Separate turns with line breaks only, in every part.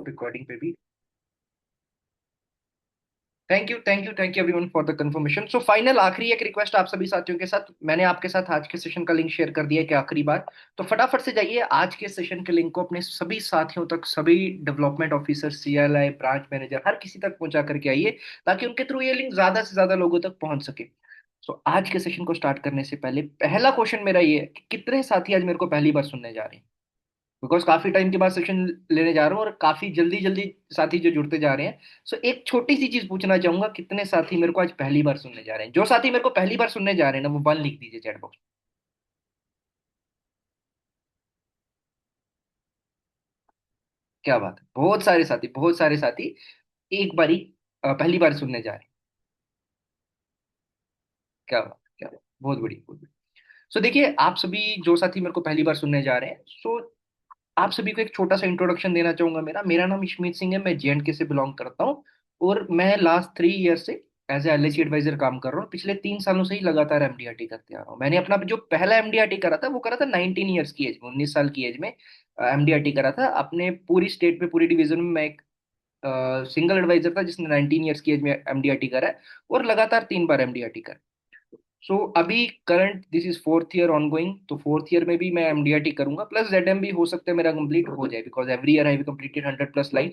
Recording पे भी। Thank you everyone for the confirmation. So final आखिरी एक रिक्वेस्ट आप सभी साथियों के साथ, मैंने आपके साथ आज के सेशन का लिंक शेयर कर दिया है कि आखिरी बार, तो फटाफट से जाइए आज के सेशन के लिंक को अपने सभी साथियों तक, सभी development officer, CLI, branch manager, हर किसी तक पहुंचा करके आइए, ताकि उनके थ्रू ये लिंक ज्यादा से ज्यादा लोगों तक पहुंच सके। सो आज के सेशन को स्टार्ट करने से पहले पहला क्वेश्चन मेरा ये है कि कितने साथी आज मेरे को पहली बार सुनने जा रहे हैं, बिकॉज काफी टाइम के बाद सेशन लेने जा रहा हूँ और काफी जल्दी जल्दी साथी जो जुड़ते जा रहे हैं। सो एक छोटी सी चीज पूछना चाहूंगा, कितने साथी मेरे को आज पहली बार सुनने जा रहे हैं? जो साथी मेरे को पहली बार सुनने जा रहे हैं ना, वो 1 लिख दीजिए चैट बॉक्स। क्या बात है, बहुत सारे साथी, बहुत सारे साथी एक बारी पहली बार सुनने जा रहे हैं। क्या बात, क्या बात, बहुत बढ़िया, बहुत बढ़िया। सो देखिए, आप सभी जो साथी मेरे को पहली बार सुनने जा रहे हैं, सो आप सभी को एक छोटा सा इंट्रोडक्शन देना चाहूंगा। मेरा मेरा नाम इशमीत सिंह है, मैं जेएंडके से बिलोंग करता हूँ, और मैं लास्ट 3 ईयर से एज ए एलआईसी एडवाइजर काम कर रहा हूँ। पिछले 3 सालों से ही लगातार एमडीआरटी करते आ रहा हूँ। मैंने अपना जो पहला एमडीआरटी करा था वो करा था 19 ईयर्स की एज में, 19 साल की एज में एमडीआरटी करा था। अपने पूरी स्टेट में, पूरी डिवीजन में मैं एक सिंगल एडवाइजर था जिसने 19 ईयर्स की एज में एमडीआरटी करा है, और लगातार 3 बार एमडीआरटी करा। सो अभी current this is 4th year on going, तो 4th ईयर में भी मैं एमडीआरटी करूंगा, प्लस जेडएम भी हो सकता है मेरा कंप्लीट हो जाए, because every year I completed 100+ line.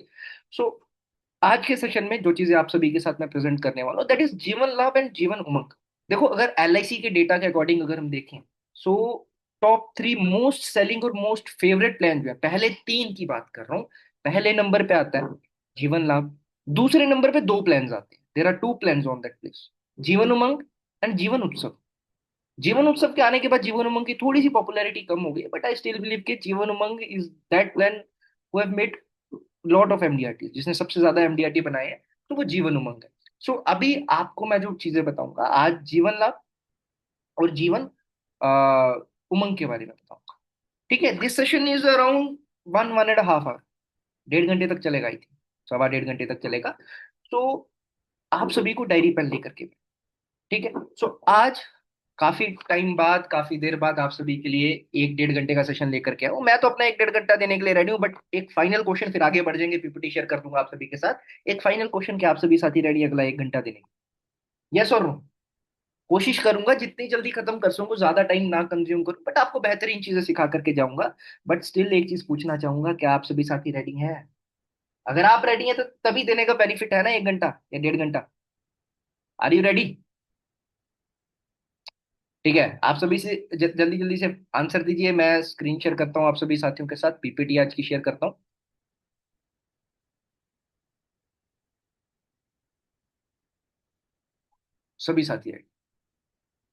So आज के सेशन में जो चीजें आप सभी के साथ मैं प्रेजेंट करने वाला हूँ, दैट इज जीवन लाभ एंड जीवन उमंग। देखो, अगर एलआईसी के डेटा के अकॉर्डिंग अगर हम देखें, सो टॉप 3 मोस्ट सेलिंग और मोस्ट फेवरेट प्लान जो है, पहले 3 की बात कर रहा हूँ। पहले नंबर पे आता है जीवन लाभ, दूसरे नंबर पे 2 प्लान आते हैं, there are 2 plan on that place, Jeevan Umang and जीवन उत्सव। जीवन उत्सव के आने के बाद जीवन उमंग की थोड़ी सी पॉपुलैरिटी कम हो गई, बट आई स्टिल बिलीव कि Jeevan Umang is that plan who have made lot of MDRT, जिसने सबसे ज्यादा एमडीआरटी बनाए हैं, तो वो जीवन उमंग है। सो अभी आपको मैं जो चीजें बताऊंगा आज, जीवन लाभ और जीवन उमंग के बारे में बताऊंगा। ठीक है, this session is around 1-1.5 hour, 1.5 घंटे तक चलेगा, आई थिंक 1.25 घंटे तक चलेगा। तो आप सभी को डायरी पेन लेकर के, ठीक है। सो आज काफी टाइम बाद, काफी देर बाद आप सभी के लिए 1-1.5 घंटे का सेशन लेकर के आया हूँ। मैं तो अपना 1-1.5 घंटा देने के लिए रेडी हूँ, बट एक फाइनल क्वेश्चन, फिर आगे बढ़ जाएंगे, पीपीटी शेयर कर दूंगा आप सभी के साथ। एक फाइनल क्वेश्चन, क्या आप सभी साथी रेडी अगला 1 घंटा देने? यस और नो? कोशिश करूंगा जितनी जल्दी खत्म कर सकूं, ज्यादा टाइम ना कंज्यूम करूं, बट आपको बेहतरीन चीजें सिखा करके जाऊंगा। बट स्टिल एक चीज पूछना चाहूंगा, क्या आप सभी साथी रेडी हैं? अगर आप रेडी हैं तो तभी देने का बेनिफिट है ना, 1 घंटा या 1.5 घंटा। Are you ready? ठीक है, आप सभी से जल्दी जल्दी से आंसर दीजिए। मैं स्क्रीन शेयर करता हूँ आप सभी साथियों के साथ, पीपीटी आज की शेयर करता हूँ। सभी साथी है,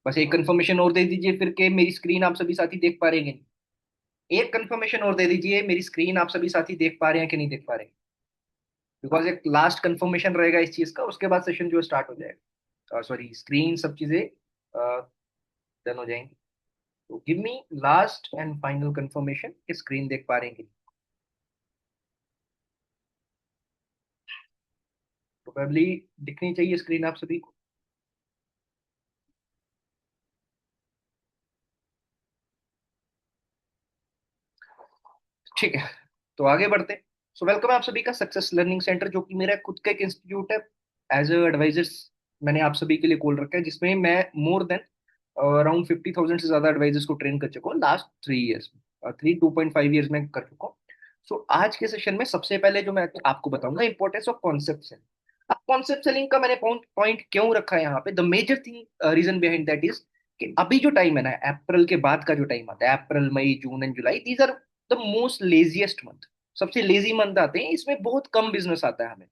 बस एक कंफर्मेशन और दे दीजिए फिर के मेरी स्क्रीन आप सभी साथी देख पा रहे हैं कि नहीं। एक कंफर्मेशन और दे दीजिए, मेरी स्क्रीन आप सभी साथी देख पा रहे हैं कि नहीं देख पा रहे हैं, बिकॉज एक लास्ट कंफर्मेशन रहेगा इस चीज का, उसके बाद सेशन जो स्टार्ट हो जाएगा। सॉरी, स्क्रीन सब चीजें डन हो जाएंगी। तो give me last and final confirmation कि स्क्रीन देख पा रहे हैं कि नहीं। प्रोबेबली दिखनी चाहिए स्क्रीन आप सभी को। ठीक है, तो आगे बढ़ते हैं। सो वेलकम आप सभी का सक्सेस लर्निंग सेंटर, जो कि मेरा खुद का एक इंस्टीट्यूट है। एज एडवाइजर्स मैंने आप सभी के लिए खोल रखा है, जिसमें मैं मोर देन अराउंड 50,000 से ज्यादा एडवाइजर्स को ट्रेन कर चुका हूँ लास्ट 3 ईयर्स में, 2.5 ईयर्स में कर चुका हूँ। सो आज के सेशन में सबसे पहले जो मैं आपको बताऊंगा, इंपॉर्टेंस ऑफ कॉन्सेप्ट सेलिंग। अब कॉन्सेप्ट सेलिंग का मैंने पॉइंट पॉइंट क्यों रखा है यहाँ पे, the major thing reason behind that is कि अभी जो टाइम है ना, अप्रैल के बाद का जो टाइम आता है, April, May, June and July, these are the most laziest month, सबसे लेजी मंथ आते हैं, इसमें बहुत कम बिजनेस आता है हमें।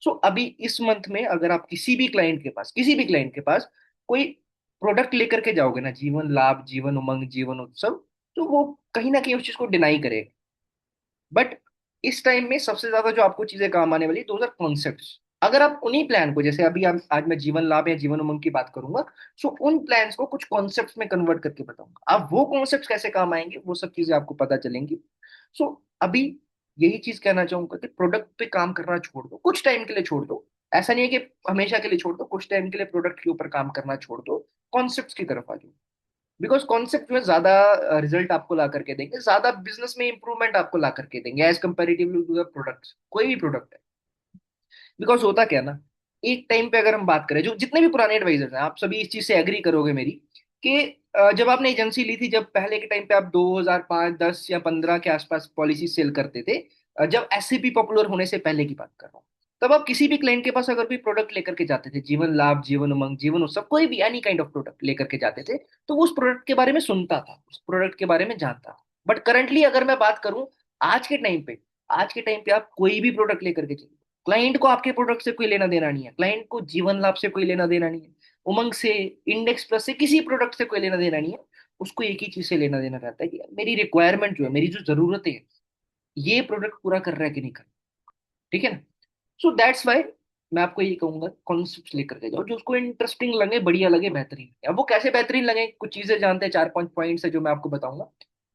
सो अभी इस मंथ में अगर आप किसी भी क्लाइंट के पास, किसी भी क्लाइंट के पास कोई प्रोडक्ट लेकर के जाओगे ना, जीवन लाभ, जीवन उमंग, जीवन उत्सव, तो वो कहीं ना कहीं उस चीज को डिनाई करेगा। बट इस टाइम में सबसे ज्यादा जो आपको चीजें काम आने वाली, दोज आर कॉन्सेप्ट्स। अगर आप उन्हीं प्लान को, जैसे अभी आज मैं जीवन लाभ या जीवन उमंग की बात करूंगा, सो उन प्लान्स को कुछ कॉन्सेप्ट्स में कन्वर्ट करके बताऊंगा। अब वो कॉन्सेप्ट्स कैसे काम आएंगे, वो सब चीजें आपको पता चलेंगी। सो अभी यही चीज कहना चाहूंगा कि प्रोडक्ट पे काम करना छोड़ दो, कुछ टाइम के लिए छोड़ दो। ऐसा नहीं है कि हमेशा के लिए छोड़ दो, कुछ टाइम के लिए प्रोडक्ट के ऊपर काम करना छोड़ दो, कॉन्सेप्ट्स की तरफ आ जाओ। बिकॉज कॉन्सेप्ट जो है ज्यादा रिजल्ट आपको ला करके देंगे, ज्यादा बिजनेस में इंप्रूवमेंट आपको ला करके देंगे as comparatively to the product, कोई भी प्रोडक्ट है। बिकॉज होता क्या है ना, एक टाइम पे अगर हम बात करें, जो जितने भी पुराने एडवाइजर्स हैं, आप सभी इस चीज से एग्री करोगे मेरी, कि जब आपने एजेंसी ली थी, जब पहले के टाइम पे आप 2005 10 या 15 के आसपास पॉलिसी सेल करते थे, जब एससीपी पॉपुलर होने से पहले की बात कर रहा हूँ, तब आप किसी भी क्लाइंट के पास अगर कोई प्रोडक्ट लेकर के जाते थे, जीवन लाभ, जीवन उमंग, जीवन उत्सव, कोई भी एनी काइंड ऑफ प्रोडक्ट लेकर के जाते थे, तो वो उस प्रोडक्ट के बारे में सुनता था, उस प्रोडक्ट के बारे में जानता था। बट करंटली अगर मैं बात करूं, आज के टाइम पे, आज के टाइम पे आप कोई भी प्रोडक्ट लेकर के चलिए, क्लाइंट को आपके प्रोडक्ट से कोई लेना देना नहीं है, क्लाइंट को जीवन लाभ से कोई लेना देना नहीं है, उमंग से, इंडेक्स प्लस से, किसी प्रोडक्ट से कोई लेना देना नहीं है। उसको एक ही चीज से लेना देना रहता है कि यार मेरी रिक्वायरमेंट जो है, मेरी जो जरूरत है, ये प्रोडक्ट पूरा कर रहा है कि नहीं कर रहा। ठीक है ना? सो दैट्स वाई मैं आपको ये कहूंगा, कॉन्सेप्ट लेकर के जाओ जो उसको इंटरेस्टिंग लगे, बढ़िया लगे, बेहतरीन लगे। अब वो कैसे बेहतरीन लगे, कुछ चीजें जानते हैं, 4 5 पॉइंट्स है जो मैं आपको बताऊंगा।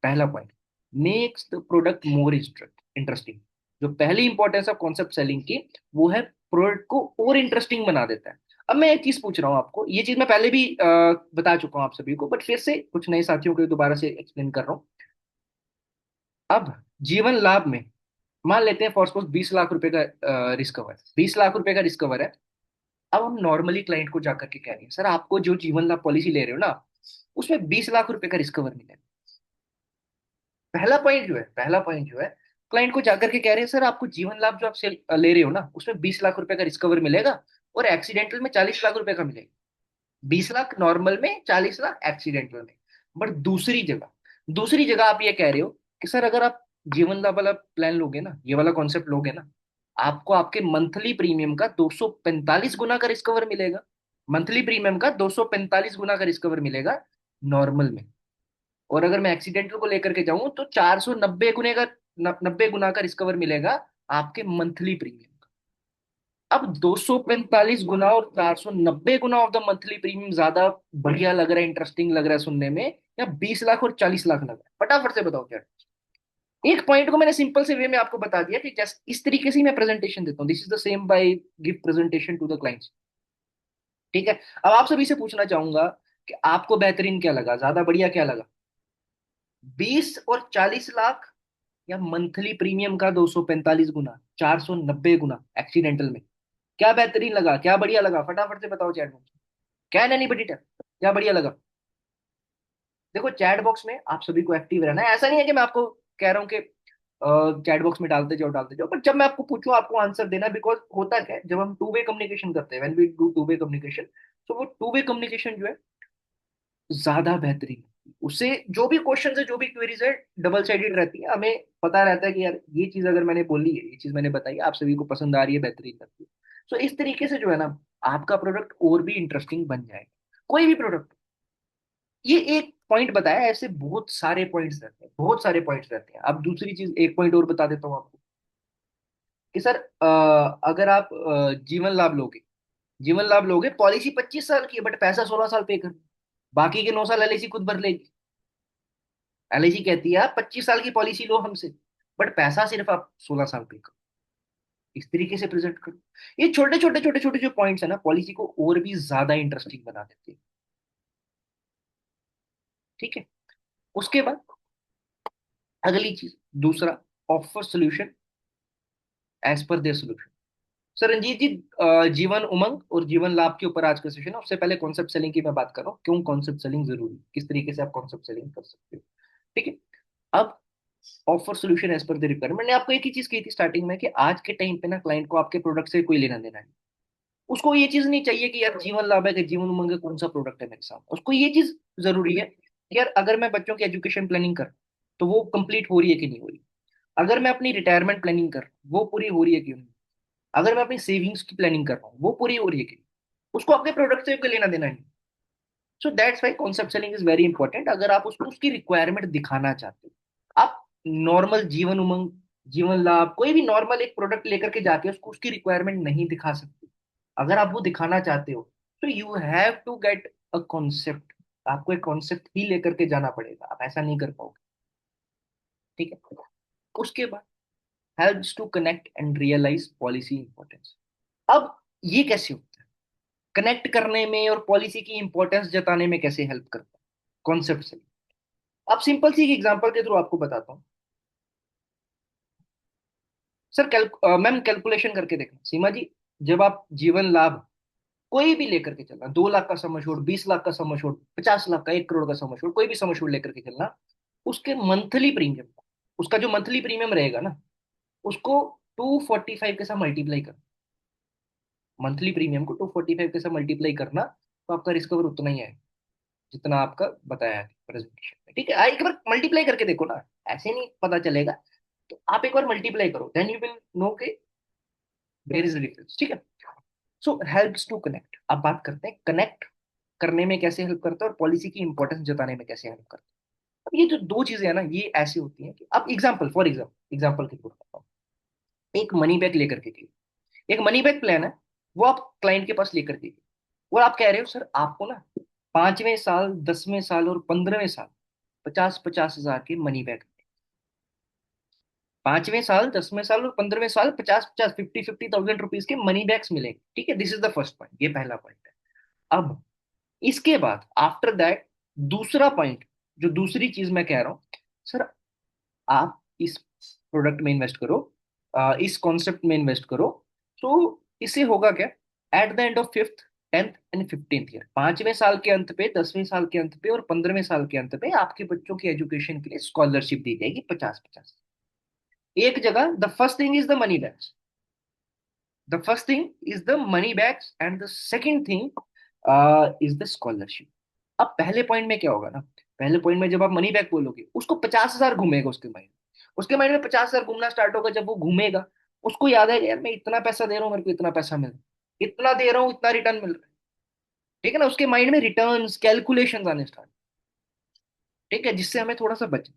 पहला point, makes the product more interesting. जो पहली इंपॉर्टेंस है कॉन्सेप्ट सेलिंग की, वो है प्रोडक्ट को और इंटरेस्टिंग बना देता है। अब मैं एक चीज पूछ रहा हूँ आपको, ये चीज मैं पहले भी बता चुका हूँ आप सभी को, बट फिर से कुछ नए साथियों को दोबारा से एक्सप्लेन कर रहा हूँ। अब जीवन लाभ में मान लेते हैं फॉर सपोज 20 लाख रुपए का रिस्क कवर, 20 लाख रुपए का रिस्क कवर है। अब हम नॉर्मली क्लाइंट को जाकर के कह रहे हैं, सर आपको जो जीवन लाभ पॉलिसी ले रहे हो ना, उसमें 20 लाख रुपए का रिस्क कवर मिलेगा। पहला पॉइंट जो है, क्लाइंट को जाकर के कह रहे हैं, सर आपको जीवन लाभ जो आप ले रहे हो ना, उसमें 20 लाख रुपए का रिस्क कवर मिलेगा, और एक्सीडेंटल में 40 लाख रुपए का मिलेगा। 20 लाख नॉर्मल में, 40 लाख एक्सीडेंटल में। बट दूसरी जगह आप ये कह रहे हो कि सर अगर आप जीवन लाभ वाला प्लान लोगे ना, ये वाला कॉन्सेप्ट लोगे ना, आपको आपके मंथली प्रीमियम का 245 गुना का रिस्क कवर मिलेगा। मंथली प्रीमियम का 245 गुना का रिस्क कवर मिलेगा नॉर्मल में। और अगर मैं एक्सीडेंटल को लेकर के जाऊं तो 490 गुने का, 90 गुना का रिस्क कवर मिलेगा आपके मंथली प्रीमियम। अब 245 गुना और 490 गुना ऑफ द मंथली प्रीमियम ज्यादा बढ़िया लग रहा है, इंटरेस्टिंग लग रहा है सुनने में, या 20 लाख और 40 लाख लग रहा है? फटाफट से बताओ क्या। एक पॉइंट को मैंने सिंपल से वे में आपको बता दिया कि जस्ट इस तरीके से ही मैं प्रेजेंटेशन देता हूँ, this is the same by give presentation to the clients. ठीक है? अब आप सभी से पूछना चाहूंगा कि आपको बेहतरीन क्या लगा, ज्यादा बढ़िया क्या लगा, 20 और 40 लाख, या मंथली प्रीमियम का 245 गुना, 490 गुना एक्सीडेंटल में? क्या बेहतरीन लगा, क्या बढ़िया लगा? फटाफट से बताओ chat box. Can anybody tell क्या बढ़िया लगा? देखो चैट बॉक्स में आप सभी को एक्टिव रहना है, ऐसा नहीं है कि मैं आपको कह रहा हूँ कि चैट बॉक्स में डालते जाओ, पर जब मैं आपको पूछूं आपको आंसर देना। बिकॉज होता क्या है, जब हम टू वे कम्युनिकेशन करते हैं, when we do two way communication, तो वो टू वे कम्युनिकेशन जो है ज्यादा बेहतरीन है। उससे जो भी क्वेश्चन है, जो भी क्वेरीज है, डबल साइडेड रहती है, हमें पता रहता है कि यार ये चीज अगर मैंने बोली है, ये चीज मैंने बताई है, आप सभी को पसंद आ रही है, बेहतरीन लगती है। सो इस तरीके से जो है ना, आपका प्रोडक्ट और भी इंटरेस्टिंग बन जाएगा, कोई भी प्रोडक्ट। ये एक पॉइंट बताया, ऐसे बहुत सारे पॉइंट्स रहते हैं, बहुत सारे पॉइंट्स रहते हैं। अब दूसरी चीज, एक पॉइंट और बता देता हूँ आपको, कि सर अगर आप जीवन लाभ लोगे, पॉलिसी 25 साल की है, बट पैसा 16 साल पे कर, बाकी के 9 साल एलआईसी खुद भर लेगी। एलआईसी कहती है आप 25 साल की पॉलिसी लो हमसे, बट पैसा सिर्फ आप 16 साल पे करो। इस तरीके से प्रेजेंट करो। ये छोटे छोटे जो पॉइंट्स है ना, पॉलिसी को और भी ज्यादा इंटरेस्टिंग बना देते हैं। ठीक है? उसके बाद अगली चीज, दूसरा, offer solution as per their solution. Sir Ranjeet ji, Jeevan Umang और जीवन लाभ के ऊपर आज का सेशन है। उससे पहले कॉन्सेप्ट सेलिंग की मैं बात कर रहा हूँ, क्यों कॉन्सेप्ट सेलिंग जरूरी है, किस तरीके से आप कॉन्सेप्ट सेलिंग कर सकते हो। ठीक है? अब offer solution as per the requirement, मैंने आपको एक ही चीज कही थी स्टार्टिंग में, कि आज के टाइम पे ना क्लाइंट को आपके प्रोडक्ट से कोई लेना देना नहीं। उसको ये चीज नहीं चाहिए कि यार जीवन लाभ है कि जीवन उमंग है, कौन सा प्रोडक्ट है मेरे साथ। उसको ये चीज जरूरी है कि यार अगर मैं बच्चों की एजुकेशन प्लानिंग कर, तो वो कंप्लीट हो रही है कि नहीं हो रही। अगर मैं अपनी रिटायरमेंट प्लानिंग कर, वो पूरी हो रही है कि नहीं। अगर मैं अपनी सेविंग्स की प्लानिंग कर रहा हूँ, वो पूरी हो रही है कि नहीं। उसको आपके प्रोडक्ट से कोई लेना देना नहीं। So that's why concept selling is very important. अगर आप उसको उसकी रिक्वायरमेंट दिखाना चाहते हो, आप नॉर्मल जीवन उमंग, जीवन लाभ, कोई भी नॉर्मल एक प्रोडक्ट लेकर के जाके उसको उसकी रिक्वायरमेंट नहीं दिखा सकते। अगर आप वो दिखाना चाहते हो, तो you have to get a concept. आपको एक कॉन्सेप्ट ही लेकर के जाना पड़ेगा, आप ऐसा नहीं कर पाओगे। ठीक है? उसके बाद helps to connect and realise policy importance. अब ये कैसे होता है, कनेक्ट करने में और पॉलिसी की इंपॉर्टेंस जताने में कैसे हेल्प करता है? कॉन्सेप्ट से। अब सिंपल सी एक एग्जांपल के थ्रू आपको बताता हूँ। सर मैम कैलकुलेशन करके देखना सीमा जी, जब आप जीवन लाभ कोई भी लेकर के चलना, 2 लाख का सम एश्योर्ड, 20 लाख का सम एश्योर्ड, 50 लाख का, 1 करोड़ का सम एश्योर्ड, कोई भी सम एश्योर्ड लेकर के चलना, उसके मंथली प्रीमियम, उसका जो मंथली प्रीमियम रहेगा ना, उसको 245 के साथ मल्टीप्लाई करना। मंथली प्रीमियम को 245 के साथ मल्टीप्लाई करना, तो आपका रिस्क कवर उतना ही आएगा जितना आपका बताया है प्रेजेंटेशन में। ठीक है, एक बार मल्टीप्लाई करके देखो ना, ऐसे नहीं पता चलेगा। तो आप एक बार मल्टीप्लाई करो, देन यू विल नो के देयर इज अ डिफरेंस। ठीक है। सो हेल्प्स टू कनेक्ट, अब बात करते हैं कनेक्ट करने में कैसे हेल्प करता है और पॉलिसी की इंपॉर्टेंस जताने में कैसे हेल्प करता है। अब ये जो दो चीजें है ना, ये ऐसी होती हैं कि अब एग्जांपल, फॉर एग्जांपल के तौर पर एक मनी बैग लेकर के गई, एक मनी बैग प्लान है, वो आप क्लाइंट के पास लेकर के गए, और आप कह रहे हो सर आपको ना 5वें साल, 10वें साल और 15वें साल 50-50 हजार के मनी बैग, 5वें साल, 10वें साल और 15वें साल 50-50, 50-50 थाउजेंड रुपीज के मनी बैग्स मिलेंगे। ठीक है, this is the first point, ये पहला पॉइंट है। अब इसके बाद आफ्टर दैट दूसरा पॉइंट, जो दूसरी चीज मैं कह रहा हूं, सर आप इस प्रोडक्ट में इन्वेस्ट करो, इस कॉन्सेप्ट में इन्वेस्ट करो, तो इससे होगा क्या, at the end of 5th, 10th and 15th year, 5वें साल के अंत पे, 10वें साल के अंत पे और 15वें साल के अंत पे आपके बच्चों की एजुकेशन के लिए स्कॉलरशिप दी जाएगी 50-50। एक जगह the first thing is the money bags, the first thing is the money bags and the second thing is the scholarship. अब पहले पॉइंट में क्या होगा ना, पहले पॉइंट में जब आप मनी बैग बोलोगे, उसको 50 हजार घूमेगा उसके माइंड में, उसके माइंड में 50 हजार घूमना स्टार्ट होगा। जब वो घूमेगा, उसको याद है यार मैं इतना पैसा दे रहा हूँ, मेरे को इतना पैसा मिल रहा है, इतना दे रहा हूँ, इतना रिटर्न मिल रहा है। ठीक है ना, उसके माइंड में रिटर्न्स कैलकुलेशन आने स्टार्ट। ठीक है, जिससे हमें थोड़ा सा बचे।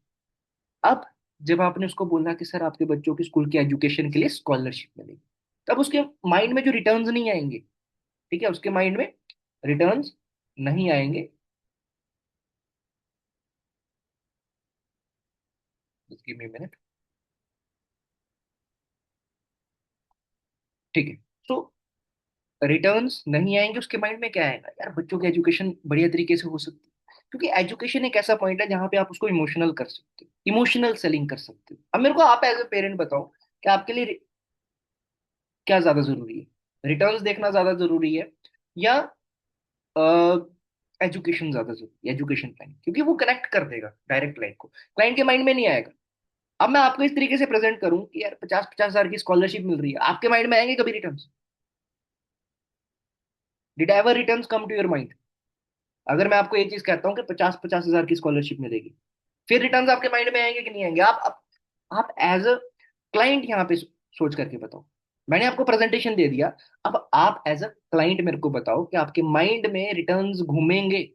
अब जब आपने उसको बोला कि सर आपके बच्चों की स्कूल की एजुकेशन के लिए स्कॉलरशिप मिलेगी, तब उसके माइंड में जो रिटर्न्स नहीं आएंगे, ठीक है, उसके माइंड में रिटर्न्स नहीं आएंगे। Just give me a minute। ठीक है। सो रिटर्न्स नहीं आएंगे, उसके माइंड में क्या आएगा, यार बच्चों की एजुकेशन बढ़िया तरीके से हो सकती है, क्योंकि एजुकेशन एक ऐसा पॉइंट है जहां पे आप उसको इमोशनल कर सकते हो, इमोशनल सेलिंग कर सकते हो। अब मेरे को आप एज ए पेरेंट बताओ कि आपके लिए क्या ज्यादा जरूरी है, रिटर्न्स देखना ज्यादा जरूरी है या एजुकेशन ज्यादा जरूरी है, एजुकेशन प्लान, क्योंकि वो कनेक्ट कर देगा डायरेक्ट क्लाइंट को, क्लाइंट के माइंड में नहीं आएगा। अब मैं आपको इस तरीके से प्रेजेंट करूं कि यार 50-50 हजार की स्कॉलरशिप मिल रही है, आपके माइंड में आएंगे कभी returns? Did ever returns come to your mind? अगर मैं आपको ये चीज कहता हूँ कि 50-50 हजार की स्कॉलरशिप मिलेगी, फिर रिटर्न्स आपके माइंड में आएंगे कि नहीं आएंगे? आप एज अ क्लाइंट यहाँ पे सोच करके बताओ। मैंने आपको प्रेजेंटेशन दे दिया, अब आप एज अ क्लाइंट मेरे को बताओ कि आपके माइंड में रिटर्न्स घूमेंगे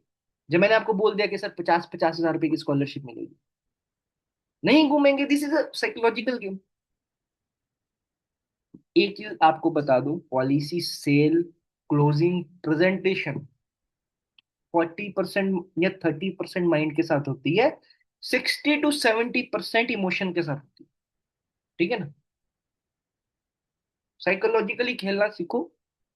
जब मैंने आपको बोल दिया कि सर 50-50 हजार रुपए की स्कॉलरशिप मिलेगी? नहीं घूमेंगे, this is a psychological game. एक चीज आपको बता दूं, पॉलिसी सेल क्लोजिंग प्रेजेंटेशन 40% या 30% माइंड के साथ होती है, 60-70% इमोशन के साथ होती है। ठीक है ना, साइकोलॉजिकली खेलना सीखो।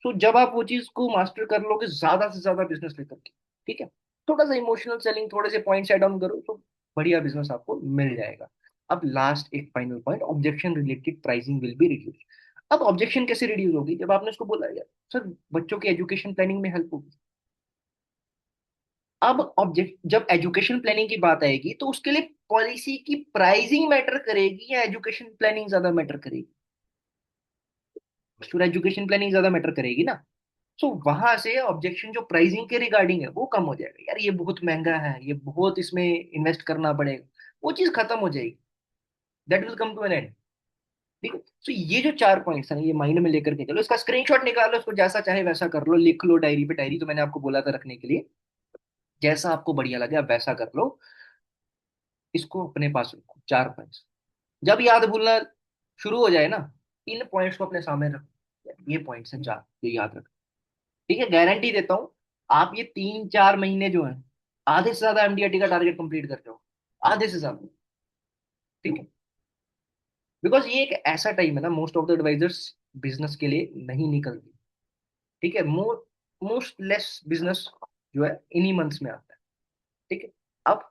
तो जब आप वो चीज को मास्टर कर लोगे, ज्यादा से ज्यादा बिजनेस लेकर के, ठीक है, थोड़ा सा इमोशनल सेलिंग, थोड़े से पॉइंट्स ऐड ऑन करो, तो बढ़िया बिजनेस आपको मिल जाएगा। अब लास्ट एक final point, objection related pricing will be reduce. अब ऑब्जेक्शन कैसे रिड्यूस होगी, जब आपने उसको बोला यार सर बच्चों की एजुकेशन प्लानिंग में हेल्प होगी। अब ऑब्जेक्ट, जब एजुकेशन प्लानिंग की बात आएगी, तो उसके लिए पॉलिसी की प्राइसिंग मैटर करेगी या एजुकेशन प्लानिंग ज्यादा मैटर करेगी? फिर एजुकेशन प्लानिंग ज्यादा मैटर करेगी ना। सो वहां से ऑब्जेक्शन जो प्राइसिंग के रिगार्डिंग है वो कम हो जाएगा, यार ये बहुत महंगा है, ये बहुत इसमें इन्वेस्ट करना पड़ेगा, वो चीज खत्म हो जाएगी। That will come to an end. ठीक है, तो ये जो 4 पॉइंट्स हैं, ये माइंड में लेकर के चलो, इसका स्क्रीनशॉट निकालो, इसको जैसा चाहे वैसा कर लो, लिख लो डायरी पे, डायरी तो मैंने आपको बोला था रखने के लिए, जैसा आपको बढ़िया लगे आप वैसा कर लो। इसको अपने पास रखो, 4 पॉइंट्स। जब याद भूलना शुरू हो जाए ना, इन पॉइंट्स को अपने सामने रखो, ये पॉइंट्स हैं 4, ये याद रखो। ठीक है, गारंटी देता हूँ, आप ये 3-4 महीने जो है, आधे से ज्यादा एमडीआरटी का टारगेट कंप्लीट कर रहे हो, आधे से ज्यादा। ठीक है, बिकॉज ये एक ऐसा टाइम है ना, most of the advisors business के लिए नहीं निकलती। ठीक है, मोस्ट लेस बिजनेस जो है इन्हीं मंथ्स में आता है। ठीक है, अब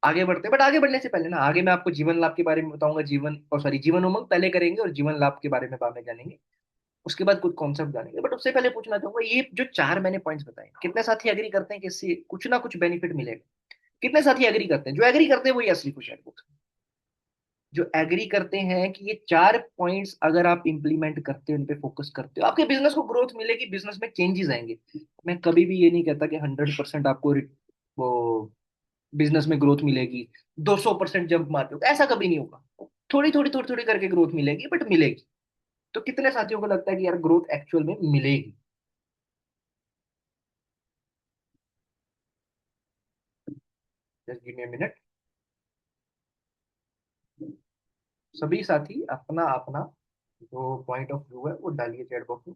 आगे बढ़ते हैं, बट आगे बढ़ने से पहले ना, आगे मैं आपको जीवन लाभ के बारे में बताऊंगा, जीवन और सॉरी जीवन उमंग पहले करेंगे और जीवन लाभ के बारे में बाद में जानेंगे। उसके बाद कुछ कॉन्सेप्ट जानेंगे, बट उससे पहले पूछना चाहूंगा, ये जो चार मैंने पॉइंट्स बताए, कितने साथी एग्री करते हैं कि इससे कुछ ना कुछ बेनिफिट मिलेगा? कितने साथी एग्री करते हैं? जो एग्री करते हैं वही असली खुश है। जो एग्री करते हैं कि ये चार पॉइंट्स अगर आप इंप्लीमेंट करते हो, उन पे फोकस करते हो, आपके बिजनेस को ग्रोथ मिलेगी, बिजनेस में चेंजेस आएंगे। मैं कभी भी ये नहीं कहता कि 100% आपको वो बिजनेस में ग्रोथ मिलेगी, 200% जंप मारते हो, ऐसा कभी नहीं होगा। थोड़ी थोड़ी करके ग्रोथ मिलेगी, बट मिलेगी। तो कितने साथियों को लगता है कि यार ग्रोथ एक्चुअल में मिलेगी? Just give me a minute. सभी साथी अपना अपना जो पॉइंट ऑफ व्यू है वो डालिए चैट बॉक्स में।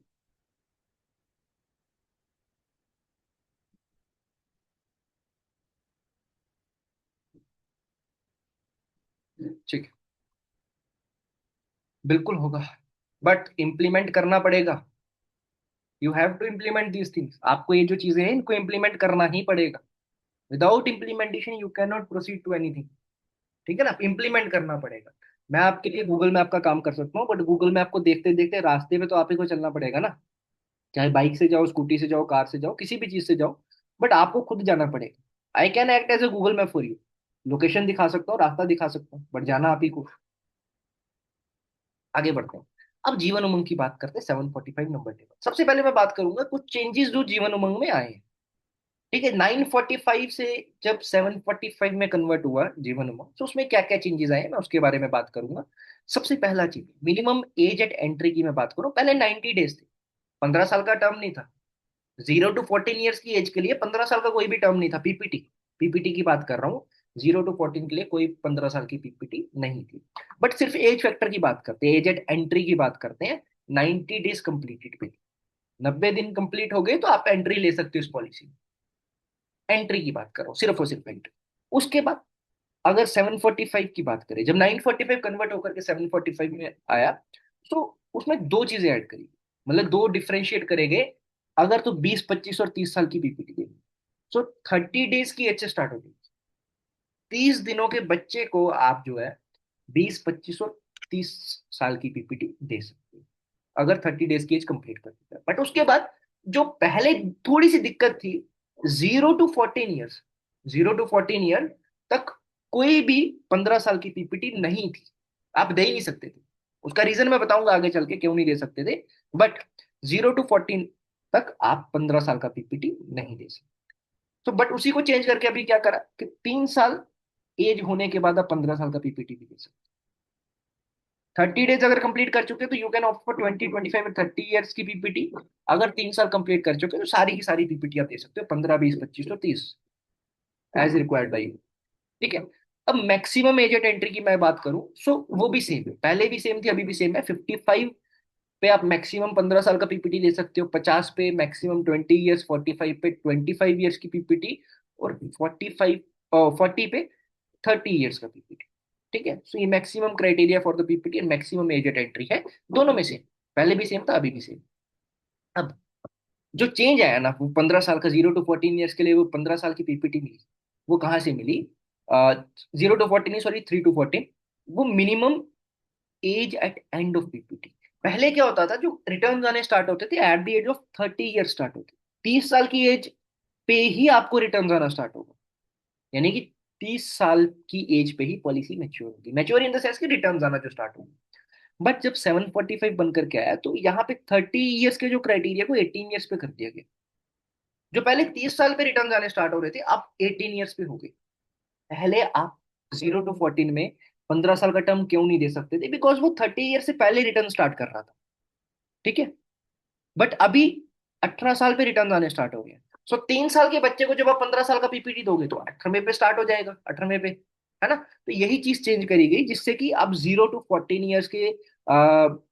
ठीक है, बिल्कुल होगा, बट इम्प्लीमेंट करना पड़ेगा। You have to implement these things. आपको ये जो चीजें हैं इनको इम्प्लीमेंट करना ही पड़ेगा। Without implementation you can not proceed to anything. ठीक है ना, इम्प्लीमेंट करना पड़ेगा। मैं आपके लिए गूगल मैप का काम कर सकता हूँ, बट गूगल मैप को देखते देखते रास्ते में तो आप ही को चलना पड़ेगा ना। चाहे बाइक से जाओ, स्कूटी से जाओ, कार से जाओ, किसी भी चीज से जाओ, बट आपको खुद जाना पड़ेगा। I can act as a Google map for you. Location दिखा सकता हूँ, रास्ता दिखा सकता हूँ, बट जाना आप ही को। आगे बढ़ते हैं। अब जीवन उमंग की बात करते हैं, 745 नंबर टेबल। सबसे पहले मैं बात करूंगा कुछ चेंजेस जो जीवन उमंग में आए हैं। ठीक है, 945 से जब 745 में कन्वर्ट हुआ जीवन उमंग, तो उसमें क्या क्या चेंजेस आए मैं उसके बारे में बात करूंगा। सबसे पहला चीज, मिनिमम एज एट एंट्री की मैं बात करूं, पहले 90 डेज थे। 15 साल का टर्म नहीं था। 0 to 14 ईयर्स की एज के लिए 15 साल का कोई भी टर्म नहीं था। पीपीटी, पीपीटी की बात कर रहा हूँ। 0 to 14 के लिए कोई 15 साल की पीपीटी नहीं थी। बट सिर्फ एज फैक्टर की बात करते हैं, एज एट एंट्री की बात करते हैं। 90 डेज कंप्लीटेड पे, 90 दिन कंप्लीट हो गए तो आप एंट्री ले सकते हो इस पॉलिसी में। एंट्री की बात कर रहा हूँ, सिर्फ और सिर्फ एंट्री। उसके बाद अगर 745 की बात करें, जब 945 कन्वर्ट होकर के 745 में आया, तो उसमें दो चीजें ऐड करी, मतलब दो डिफरेंशिएट करेंगे। अगर तो 20 25 और 30 साल की पीपीटी देंगे, तो 30 डेज की एच से स्टार्ट होगी। 30 दिनों के बच्चे को आप जो है 20 25 और 30 साल की पीपीटी दे सकते हो, अगर 30 डेज की एज कंप्लीट कर देता है। बट उसके बाद जो पहले थोड़ी सी दिक्कत थी, 0 to 14 ईयर्स, 0 to 14 ईयर तक कोई भी 15 साल की पीपीटी नहीं थी। आप दे ही नहीं सकते थे। उसका रीजन मैं बताऊंगा आगे चल के क्यों नहीं दे सकते थे। बट 0 to 14 तक आप 15 साल का पीपीटी नहीं दे सकते। तो बट उसी को चेंज करके अभी क्या करा कि 3 साल एज होने के बाद आप 15 साल का पीपीटी भी दे सकते। 30 डेज अगर कंप्लीट कर चुके तो यू कैन ऑप्ट फॉर 20 25 और 30 ईयर्स की पीपीटी। अगर 3 साल कंप्लीट कर चुके तो सारी की सारी पीपीटी आप दे सकते हो, 15 20 25 और 30, एज रिक्वायर्ड बाई। ठीक है। अब मैक्सिमम एज एट एंट्री की मैं बात करूं, सो वो भी सेम है, पहले भी सेम थी, अभी भी सेम है। 55 पे आप मैक्सिमम 15 साल का पीपीटी ले सकते हो, 50 पे मैक्सिमम 20 ईयर्स, 45 पे 25 ईयर्स की पीपीटी, और 40 पे 30 ईयर्स का पीपीटी। ठीक है, सो ये maximum criteria for the PPT and maximum age eight entry है। दोनों में सेम, पहले भी सेम था, अभी भी सेम। अब जो चेंज आया ना, वो 15 साल का, 0 to 14 ईयर्स के लिए वो 15 साल की पीपीटी मिली। वो कहाँ से मिली? 0 to 14, सॉरी 3 to 14, वो minimum age at end of PPT. पहले क्या होता था, जो रिटर्न आने स्टार्ट होते थे at the age of 30 year start होते। 30 साल की एज पे ही आपको रिटर्न आना स्टार्ट होगा, यानी कि 30 साल की एज पे ही पॉलिसी मैच्योर होगी। मैच्योर इन द सेंस कि रिटर्न आना जो स्टार्ट होगा। बट जब 745 बन करके आया, तो यहाँ पे 30 ईयर्स के जो क्राइटेरिया को 18 ईयर्स पे कर दिया गया। जो पहले 30 साल पे रिटर्न आने स्टार्ट हो रहे थे, अब 18 ईयर्स पे हो गए। पहले आप 0 to 14 में 15 साल का टर्म क्यों नहीं दे सकते थे? बिकॉज वो 30 ईयर से पहले रिटर्न स्टार्ट कर रहा था। ठीक है, बट अभी 18 साल पे रिटर्न आने स्टार्ट हो गए। सो 3 साल के बच्चे को जब आप 15 साल का पीपीटी दोगे तो 18वें पे स्टार्ट हो जाएगा, 18वें पे, है ना? तो यही चीज चेंज करी गई, जिससे कि आप 0 to 14 ईयर्स के,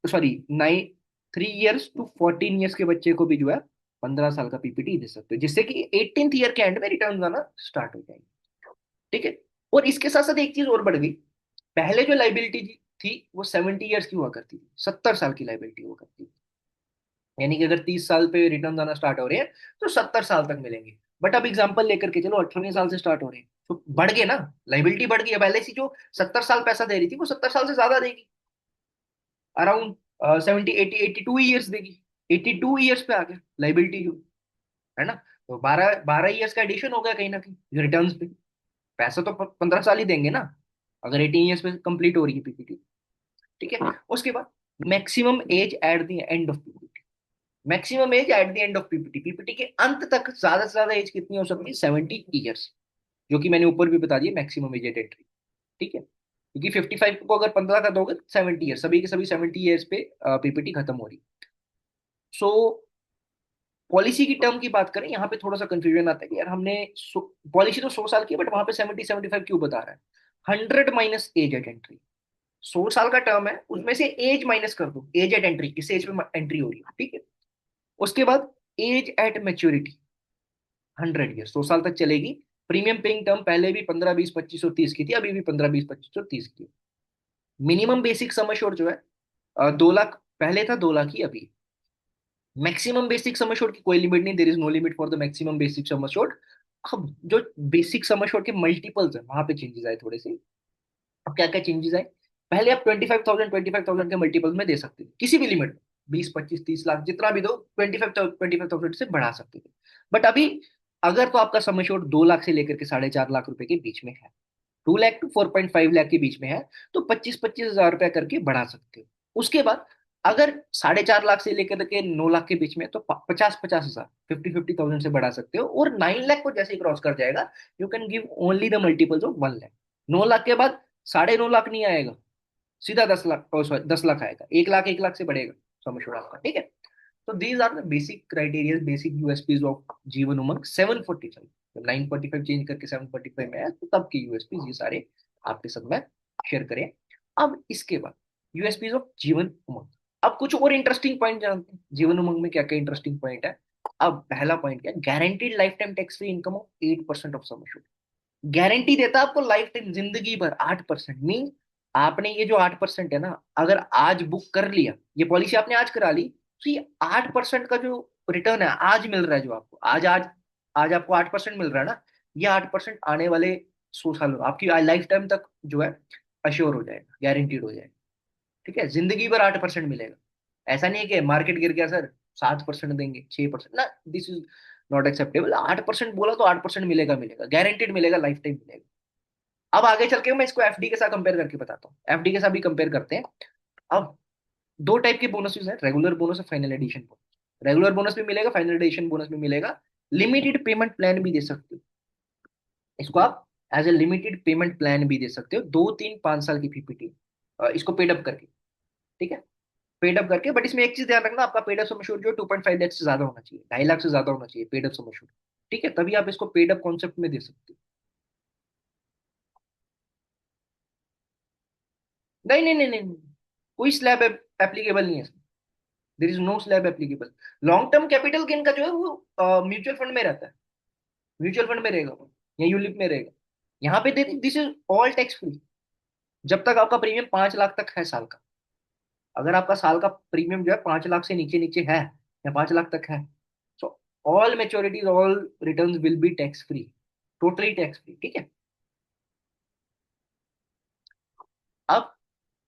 सॉरी 3 ईयर्स to 14 ईयर्स के बच्चे को भी जो है 15 साल का पीपीटी दे सकते हो, जिससे कि 18th ईयर के एंड में रिटर्न आना स्टार्ट हो जाएंगे। ठीक है। और इसके साथ साथ एक चीज और बढ़ गई। पहले जो लाइबिलिटी थी वो 70 ईयर्स की हुआ करती थी, 70 साल की लाइबिलिटी हुआ करती थी। यानी कि अगर 30 साल पे रिटर्न आना स्टार्ट हो रहे हैं तो 70 साल तक मिलेंगे। बट अब एग्जाम्पल लेकर के चलो 18वें साल से स्टार्ट हो रहे हैं, तो बढ़ गए ना, लाइबिलिटी बढ़ गई। अब एलआईसी जो 70 साल पैसा दे रही थी वो 70 साल से ज्यादा देगी, अराउंड 70 80 82 ईयर्स देगी। 82 ईयर्स पे आ गया लाइबिलिटी जो, है ना। तो 12 12 ईयर्स का एडिशन हो गया कहीं ना कहीं रिटर्न्स पे। पैसा तो 15 साल ही देंगे ना, अगर 18 ईयर्स पे कंप्लीट हो रही है पीपीटी। ठीक है। उसके बाद maximum age eight the end of PPT. Maximum age eight the end of PPT, PPT के अंत तक ज्यादा से ज्यादा एज कितनी हो सकती है? 70 ईयर्स, जो कि मैंने ऊपर भी बता दिया मैक्सिमम एज एट एंट्री। ठीक है, क्योंकि 55 को अगर 15 का दोगे, 70 ईयर, सभी के सभी 70 ईयर्स पे पीपीटी खत्म हो रही। सो पॉलिसी की टर्म की बात करें, यहाँ पे थोड़ा सा कंफ्यूजन आता है कि यार हमने पॉलिसी तो 100 साल की है, बट वहां पे 70 75 क्यों बता रहा है? 100 - एज एट एंट्री। 100 साल का टर्म है, उसमें से एज माइनस कर दो, एज एट एंट्री, किस एज पे एंट्री हो रही है। ठीक है। उसके बाद एज एट मेच्योरिटी, 100 ईयर, 100 साल तक चलेगी। प्रीमियम पेइंग टर्म पहले भी 15 20 25 और 30 की थी, अभी भी 15 20 25 और 30 की। मिनिमम बेसिक सम एश्योर्ड जो है 2 लाख, पहले था 2 लाख ही अभी। मैक्सिमम बेसिक सम एश्योर्ड की कोई लिमिट नहीं, there is no limit for the maximum basic sum assured. अब जो बेसिक सम एश्योर्ड के मल्टीपल्स है, वहां पे चेंजेस आए थोड़े से। अब क्या क्या चेंजेस आए? पहले आप 25,000 के मल्टीपल में दे सकते थे, किसी भी लिमिट में, 20 25 30 लाख जितना भी दो, 25,000 से बढ़ा सकते थे। बट अभी अगर तो आपका सम एश्योर्ड 2 लाख से लेकर के 4.5 लाख रुपए के बीच में है, 2 लाख टू 4.5 लाख के बीच में है, तो 25 25 हजार रुपया करके बढ़ा सकते हो। उसके बाद अगर 4.5 लाख से लेकर के 9 लाख के बीच में, तो 50 50 हजार, 50 50 थाउजेंड से बढ़ा सकते हो। और 9 लाख को जैसे ही क्रॉस कर जाएगा, you can give only the multiples of 1 lakh. 9 lakh के बाद 9.5 लाख नहीं आएगा, सीधा 10 लाख, सॉरी 10 लाख आएगा। 1 लाख 1 लाख से बढ़ेगा सम एश्योर्ड आपका। ठीक है। तो these are the basic criteria, basic USPs of Jeevan Umang 745। जब 945 चेंज करके 745 में आया, तो तब के यूएसपीज ये सारे आपके साथ में शेयर करें। अब इसके बाद यूएसपीज ऑफ जीवन उमंग। अब कुछ और इंटरेस्टिंग पॉइंट जानते हैं, जीवन उमंग में क्या क्या इंटरेस्टिंग पॉइंट है। अब पहला पॉइंट क्या, guaranteed life time tax free income of 8% of sum assured. Guarantee देता है आपको लाइफ टाइम, जिंदगी भर 8%। मीन आपने ये जो 8% है ना, अगर आज बुक कर लिया, ये पॉलिसी आपने आज करा ली, तो ये 8% का जो रिटर्न है आज मिल रहा है, जो आपको आज आज आज आपको 8% मिल रहा है ना, ये 8% आने वाले 100 सालों आपकी लाइफ टाइम तक जो है अश्योर हो जाएगा, गारंटीड हो जाएगा। ठीक है, जिंदगी भर 8% मिलेगा। ऐसा नहीं है कि मार्केट गिर गया सर 7% देंगे, 6% ना, दिस इज नॉट एक्सेप्टेबल। 8% बोला तो 8% मिलेगा, मिलेगा गारंटेड मिलेगा, लाइफ टाइम मिलेगा। अब आगे चल के मैं इसको एफडी के साथ कंपेयर करके बताता हूँ, एफडी के साथ भी कंपेयर करते हैं। अब दो टाइप के बोनसेस हैं, रेगुलर बोनस और final addition bonus. Regular bonus भी मिलेगा, फाइनल एडिशन बोनस भी मिलेगा। लिमिटेड पेमेंट प्लान भी दे सकते हो इसको आप, as a limited payment plan भी दे सकते हो, 2 3 5 साल की पीपीटी, इसको पेड अप करके। ठीक है, पेड अप करके। बट इसमें एक चीज ध्यान रखना, आपका पेड अप सम एश्योर्ड जो 2.5 लाख से ज्यादा होना चाहिए, 2.5 लाख से ज्यादा होना चाहिए पेड अप सम एश्योर्ड। ठीक है, तभी आप इसको पेड अप कॉन्सेप्ट में दे सकते हो। नहीं नहीं नहीं नहीं नहीं। कोई स्लैब एप्लीकेबल नहीं है, there is no slab applicable. Long term capital gain का जो है वो म्यूचुअल फंड में रहता है, म्यूचुअल फंड में रहेगा वो, या यूलिप में रहेगा। यहाँ पे this is all tax free, जब तक आपका प्रीमियम 5 लाख तक है साल का। अगर आपका साल का प्रीमियम जो है 5 लाख से नीचे नीचे है, या 5 लाख तक है, so all maturities, all returns will be tax free, totally tax free. ठीक है। अब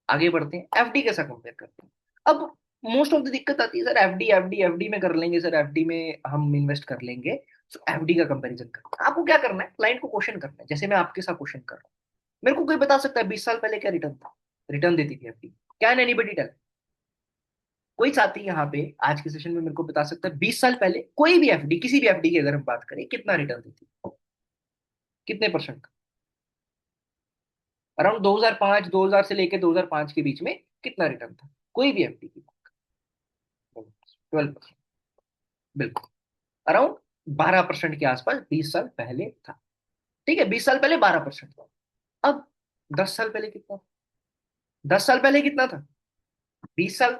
आगे बढ़ते हैं, एफडी के साथ कंपेयर करते हैं। अब मोस्ट ऑफ द दिक्कत आती है, सर एफडी एफडी एफडी में कर लेंगे, सर एफडी में हम इन्वेस्ट कर लेंगे। सो एफडी का कंपैरिजन करना है, आपको क्या करना है, क्लाइंट को क्वेश्चन करना है, जैसे मैं आपके साथ क्वेश्चन कर रहा हूँ। मेरे को कोई बता सकता है 20 साल पहले क्या रिटर्न था, रिटर्न देती थी एफडी? Can anybody tell? कोई साथी यहाँ पे आज के सेशन में मेरे को बता सकता है 20 साल पहले कोई भी एफडी, किसी भी एफडी की अगर हम बात करें, कितना रिटर्न देती है, कितने परसेंट का? अराउंड 2005, 2000 से लेकर 2005 के बीच में कितना रिटर्न था कोई भी एफडी की? 12%, बिल्कुल, अराउंड 12% के आसपास 20 साल पहले था। ठीक है, 20 साल पहले 12% था। अब 10 साल पहले कितना था? 10 साल पहले कितना था? 20 साल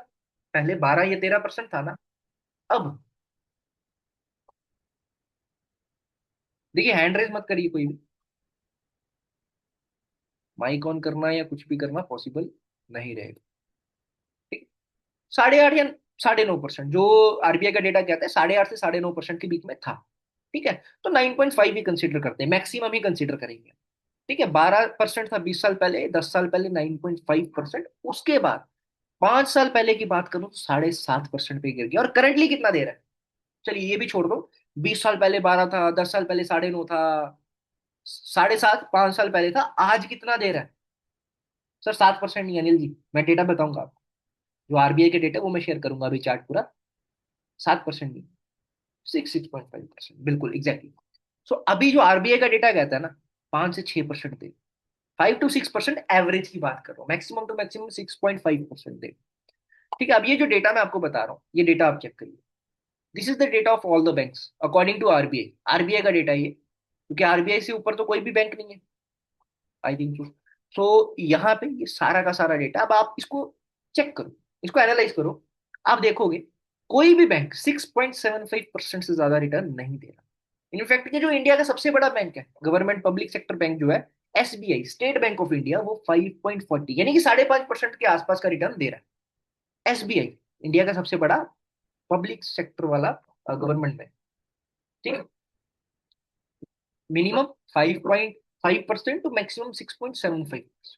पहले 12 या 13% था ना। अब देखिए, हैंड रेज मत करिए कोई भी, माइक ऑन करना या कुछ भी करना पॉसिबल नहीं रहेगा। ठीक, 8.5 या 9.5%, जो आरबीआई का डेटा कहता है, 8.5 से 9.5% के बीच में था। ठीक है, तो 9.5 ही कंसिडर करते हैं, मैक्सिमम ही कंसिडर करेंगे। ठीक है, 12% था 20 साल पहले, 10 साल पहले 9.5%, उसके बाद 5 साल पहले की बात करूं तो 7.5% पे गिर गया, और करंटली कितना दे रहा है? चलिए ये भी छोड़ दो, 20 साल पहले 12 था, 10 साल पहले 9.5 था, 7.5 5 साल पहले था, आज कितना दे रहा है? सर 7% नहीं अनिल जी, मैं डेटा बताऊंगा आपको, जो आरबीआई के डेटा वो मैं शेयर करूंगा अभी, चार्ट पूरा। 7% नहीं, 6.5%, बिल्कुल एग्जैक्टली। सो अभी जो आरबीआई का डेटा कहता है ना, 5 से 6% दे, 5 to 6% एवरेज की बात कर रहा हूँ, मैक्सिमम टू मैक्सिमम 6.5% दे। ठीक है, अब ये जो डेटा मैं आपको बता रहा हूँ, ये डेटा आप चेक करिए। This is the data of all the banks according to RBI, RBI का डेटा ये, क्योंकि आरबीआई से ऊपर तो कोई भी बैंक नहीं है, आई थिंक सो। सो यहाँ पे ये सारा का सारा डेटा, अब आप इसको चेक करो, इसको एनालाइज करो, आप देखोगे कोई भी बैंक 6.75% से ज्यादा रिटर्न नहीं दे रहा। इनफैक्ट ये जो इंडिया का सबसे बड़ा बैंक है, गवर्नमेंट पब्लिक सेक्टर बैंक जो है, SBI, state bank of India, वो 5.40 यानी कि 5.5% के आसपास का रिटर्न दे रहा है। एसबीआई इंडिया का सबसे बड़ा पब्लिक सेक्टर वाला गवर्नमेंट बैंक। ठीक है, मिनिमम 5.5% टू मैक्सिमम 6.75।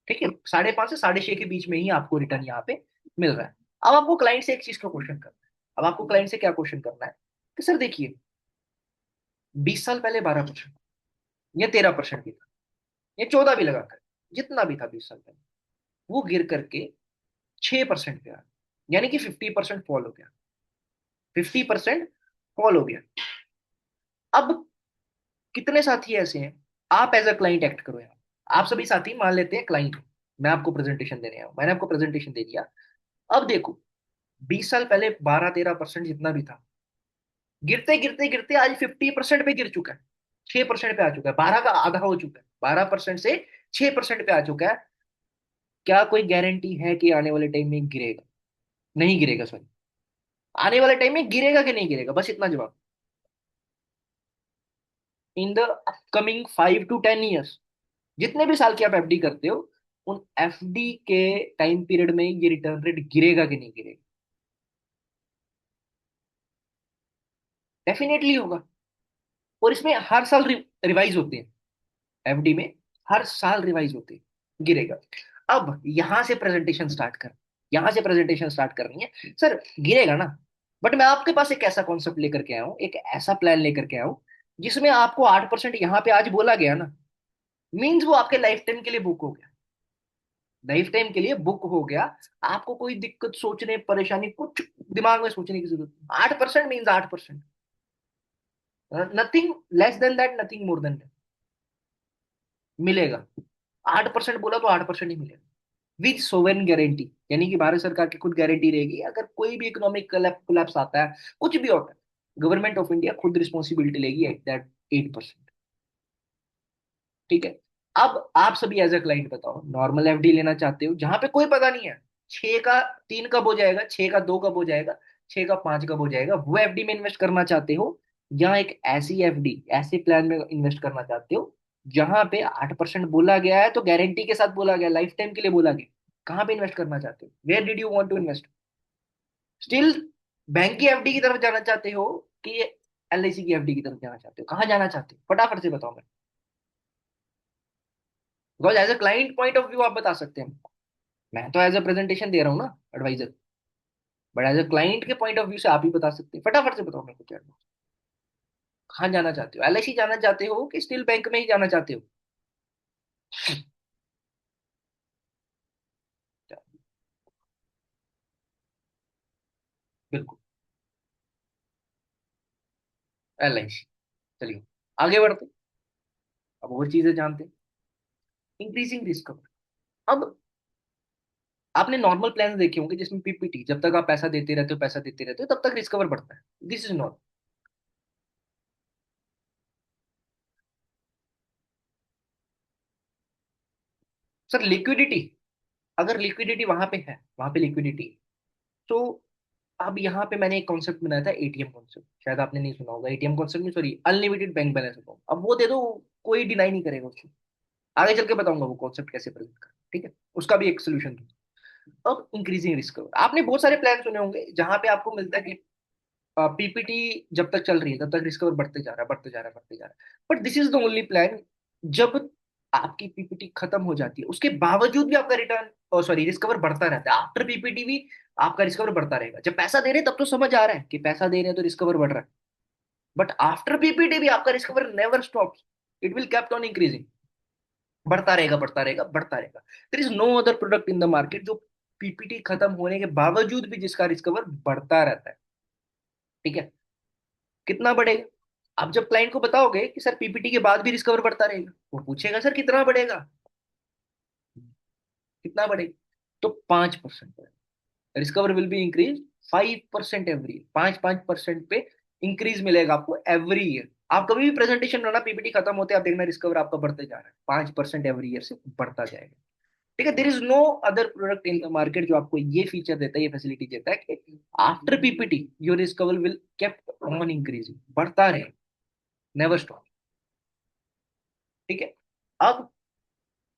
ठीक है, 5.5 से 6.5 के बीच में ही आपको रिटर्न यहाँ पे मिल रहा है। अब आपको क्लाइंट से एक चीज का क्वेश्चन करना है, अब आपको क्लाइंट से क्या क्वेश्चन करना है कि सर देखिए, 20 साल पहले 12% या 13% भी था, या 14 भी लगाकर, जितना भी था 20 साल पहले, वो गिर करके 6% पे आ गया, यानी कि 50% फॉल हो गया, 50% फॉल हो गया। अब कितने साथी ऐसे हैं, आप एज अ क्लाइंट एक्ट करो यार, आप सभी साथी मान लेते हैं क्लाइंट, मैं आपको प्रेजेंटेशन देने आया हूं, मैंने आपको प्रेजेंटेशन दे दिया। अब देखो, 20 साल पहले 12-13% जितना भी था, गिरते गिरते गिरते आज 50% पे गिर चुका है, 6% पे आ चुका है, 12 का आधा हो चुका है, 12% से 6% पे आ चुका है। क्या कोई गारंटी है कि आने वाले टाइम में गिरेगा? नहीं गिरेगा, सॉरी, आने वाले टाइम में गिरेगा कि नहीं गिरेगा, बस इतना जवाब। In the upcoming 5 to 10 years, जितने भी साल की आप एफडी करते हो, उन एफडी के टाइम पीरियड में ये रिटर्न रेट गिरेगा कि नहीं गिरेगा? डेफिनेटली होगा, और इसमें हर साल रिवाइज होते हैं, एफडी में हर साल रिवाइज होते हैं, गिरेगा। अब यहां से प्रेजेंटेशन स्टार्ट कर, यहां से प्रेजेंटेशन स्टार्ट करनी है, सर गिरेगा ना, बट मैं आपके पास एक ऐसा कॉन्सेप्ट लेकर के आया हूं, एक ऐसा प्लान लेकर के आया हूं, जिसमें आपको 8% यहाँ पे आज बोला गया ना, मीन्स वो आपके लाइफ टाइम के लिए बुक हो गया, लाइफ टाइम के लिए बुक हो गया। आपको कोई दिक्कत, सोचने, परेशानी, कुछ दिमाग में सोचने की जरूरत नहीं, 8% means 8%, nothing less than that, nothing more than that, मिलेगा। 8% बोला तो 8% ही मिलेगा, विद सोवेन गारंटी, यानी कि भारत सरकार की खुद गारंटी रहेगी, अगर कोई भी इकोनॉमिक कोलैप्स आता है, कुछ भी होता है, गवर्नमेंट ऑफ इंडिया खुद रिस्पॉन्सिबिलिटी लेगी एट दैट 8%। ठीक है, अब आप सभी एज अ क्लाइंट बताओ, नॉर्मल एफडी लेना चाहते हो जहां पे कोई पता नहीं है, 6 का 3 कब हो जाएगा, 6 का 2 कब हो जाएगा, 6 का 5 कब हो जाएगा, वो एफडी में इन्वेस्ट करना चाहते हो, या एक ऐसी एफडी, ऐसे प्लान में इन्वेस्ट करना चाहते हो जहां पे 8% बोला गया है, तो गारंटी के साथ बोला गया, लाइफ टाइम के लिए बोला गया, कहाँ पे इन्वेस्ट करना चाहते हो, where did you want to invest? Still bank की एफडी की तरफ जाना चाहते हो, कि एलआईसी की एफडी की तरफ जाना चाहते हो, कहाँ जाना चाहते हो, फटाफट से बताओ। Because as a client point of view आप बता सकते हैं, मैं तो एज अ प्रेजेंटेशन दे रहा हूँ ना, advisor, but as a client के पॉइंट ऑफ व्यू से आप ही बता सकते हैं, फटाफट से बताओ मेरे को क्या, कहाँ जाना चाहते हो, एलआईसी जाना चाहते हो कि स्टिल बैंक में ही जाना चाहते हो? बिल्कुल, एलआईसी। चलिए आगे बढ़ते, अब और चीजें जानते हैं, इंक्रीजिंग रिस्क। अब आपने नॉर्मल प्लान देखे होंगे जिसमें पीपीटी, जब तक आप पैसा देते रहते हो, पैसा देते रहते हो, तब तक रिस्क कवर बढ़ता है, this is not. Sir liquidity, अगर लिक्विडिटी वहां पे है, वहां पे लिक्विडिटी, तो अब यहाँ पे मैंने एक कॉन्सेप्ट बनाया था, एटीएम कॉन्सेप्ट, शायद आपने नहीं सुना होगा, एटीएम कॉन्सेप्ट नहीं, sorry, unlimited bank balance account, अब वो दे दो, कोई डिनाई नहीं करेगा उसको, आगे चल के बताऊंगा वो कॉन्सेप्ट कैसे प्रेजेंट कर, ठीक है, उसका भी एक सोल्यूशन दूँ। अब इंक्रीजिंग रिस्क, आपने बहुत सारे प्लान सुने होंगे जहां पे आपको मिलता है कि पीपीटी जब तक चल रही है तब तक रिस्क कवर बढ़ते जा रहा है, बढ़ते जा रहा है, बढ़ते जा रहा है, but this is the only plan. जब आपकी पीपीटी खत्म हो जाती है उसके बावजूद भी आपका रिटर्न, सॉरी, रिस्क कवर बढ़ता रहता है। आफ्टर पीपीटी भी आपका रिस्क कवर बढ़ता रहेगा। जब पैसा दे रहे हैं तब तो समझ आ रहा है कि पैसा दे रहे हैं तो रिस्क कवर बढ़ रहा है, बट आफ्टर पीपीटी भी आपका risk cover never stops, it will kept on increasing, बढ़ता रहेगा, बढ़ता रहेगा, बढ़ता रहेगा। There is no other product in the market जो पीपीटी खत्म होने के बावजूद भी जिसका रिस्क कवर बढ़ता रहता है। ठीक है, कितना बढ़ेगा? आप जब क्लाइंट को बताओगे कि सर पीपीटी के बाद भी रिस्क कवर बढ़ता रहेगा, वो पूछेगा सर कितना बढ़ेगा, कितना बढ़ेगा? तो 5% risk cover will be increase 5% every, 5-5% पे इंक्रीज मिलेगा आपको एवरी ईयर। आप कभी भी प्रेजेंटेशन बनाना, पीपीटी खत्म होते आप देखना रिस्क कवर आपका बढ़ते जा रहा है, 5% एवरी ईयर से बढ़ता जाएगा। ठीक है, there is no other product in the market जो आपको ये फीचर देता है, ये फैसिलिटी देता है कि after PPT your risk cover will kept on increasing, बढ़ता रहे, नेवर स्टॉप। ठीक है, अब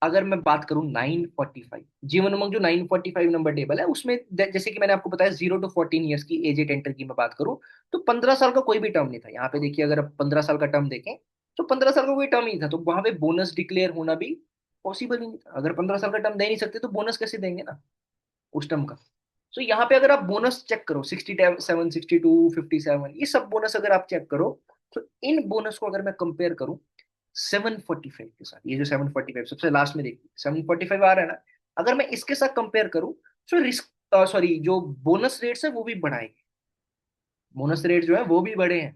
अगर मैं बात करूं 945, जीवन उमंग जो 945 नंबर टेबल है उसमें जैसे कि मैंने आपको बताया 0 to 14 ईयर्स की एज एंटर की मैं बात करूं, तो 15 साल का कोई भी टर्म नहीं था यहाँ पे। देखिए अगर आप 15 साल का टर्म देखें तो 15 साल का कोई टर्म ही था, तो वहां पे बोनस डिक्लेयर होना भी पॉसिबल ही नहीं था। अगर 15 साल का टर्म दे नहीं सकते तो बोनस कैसे देंगे ना उस टर्म का। तो यहाँ पे अगर आप बोनस चेक करो 67, 62, 57, ये सब बोनस अगर आप चेक करो, तो इन बोनस को अगर मैं कंपेयर करूं 745 के साथ, ये जो 745 सबसे लास्ट में देखिए 745 आ रहा है ना, अगर मैं इसके साथ कंपेयर करूं तो रिस्क, सॉरी, जो बोनस रेट्स है वो भी बढ़ाएंगे। बोनस रेट जो है वो भी बढ़े हैं।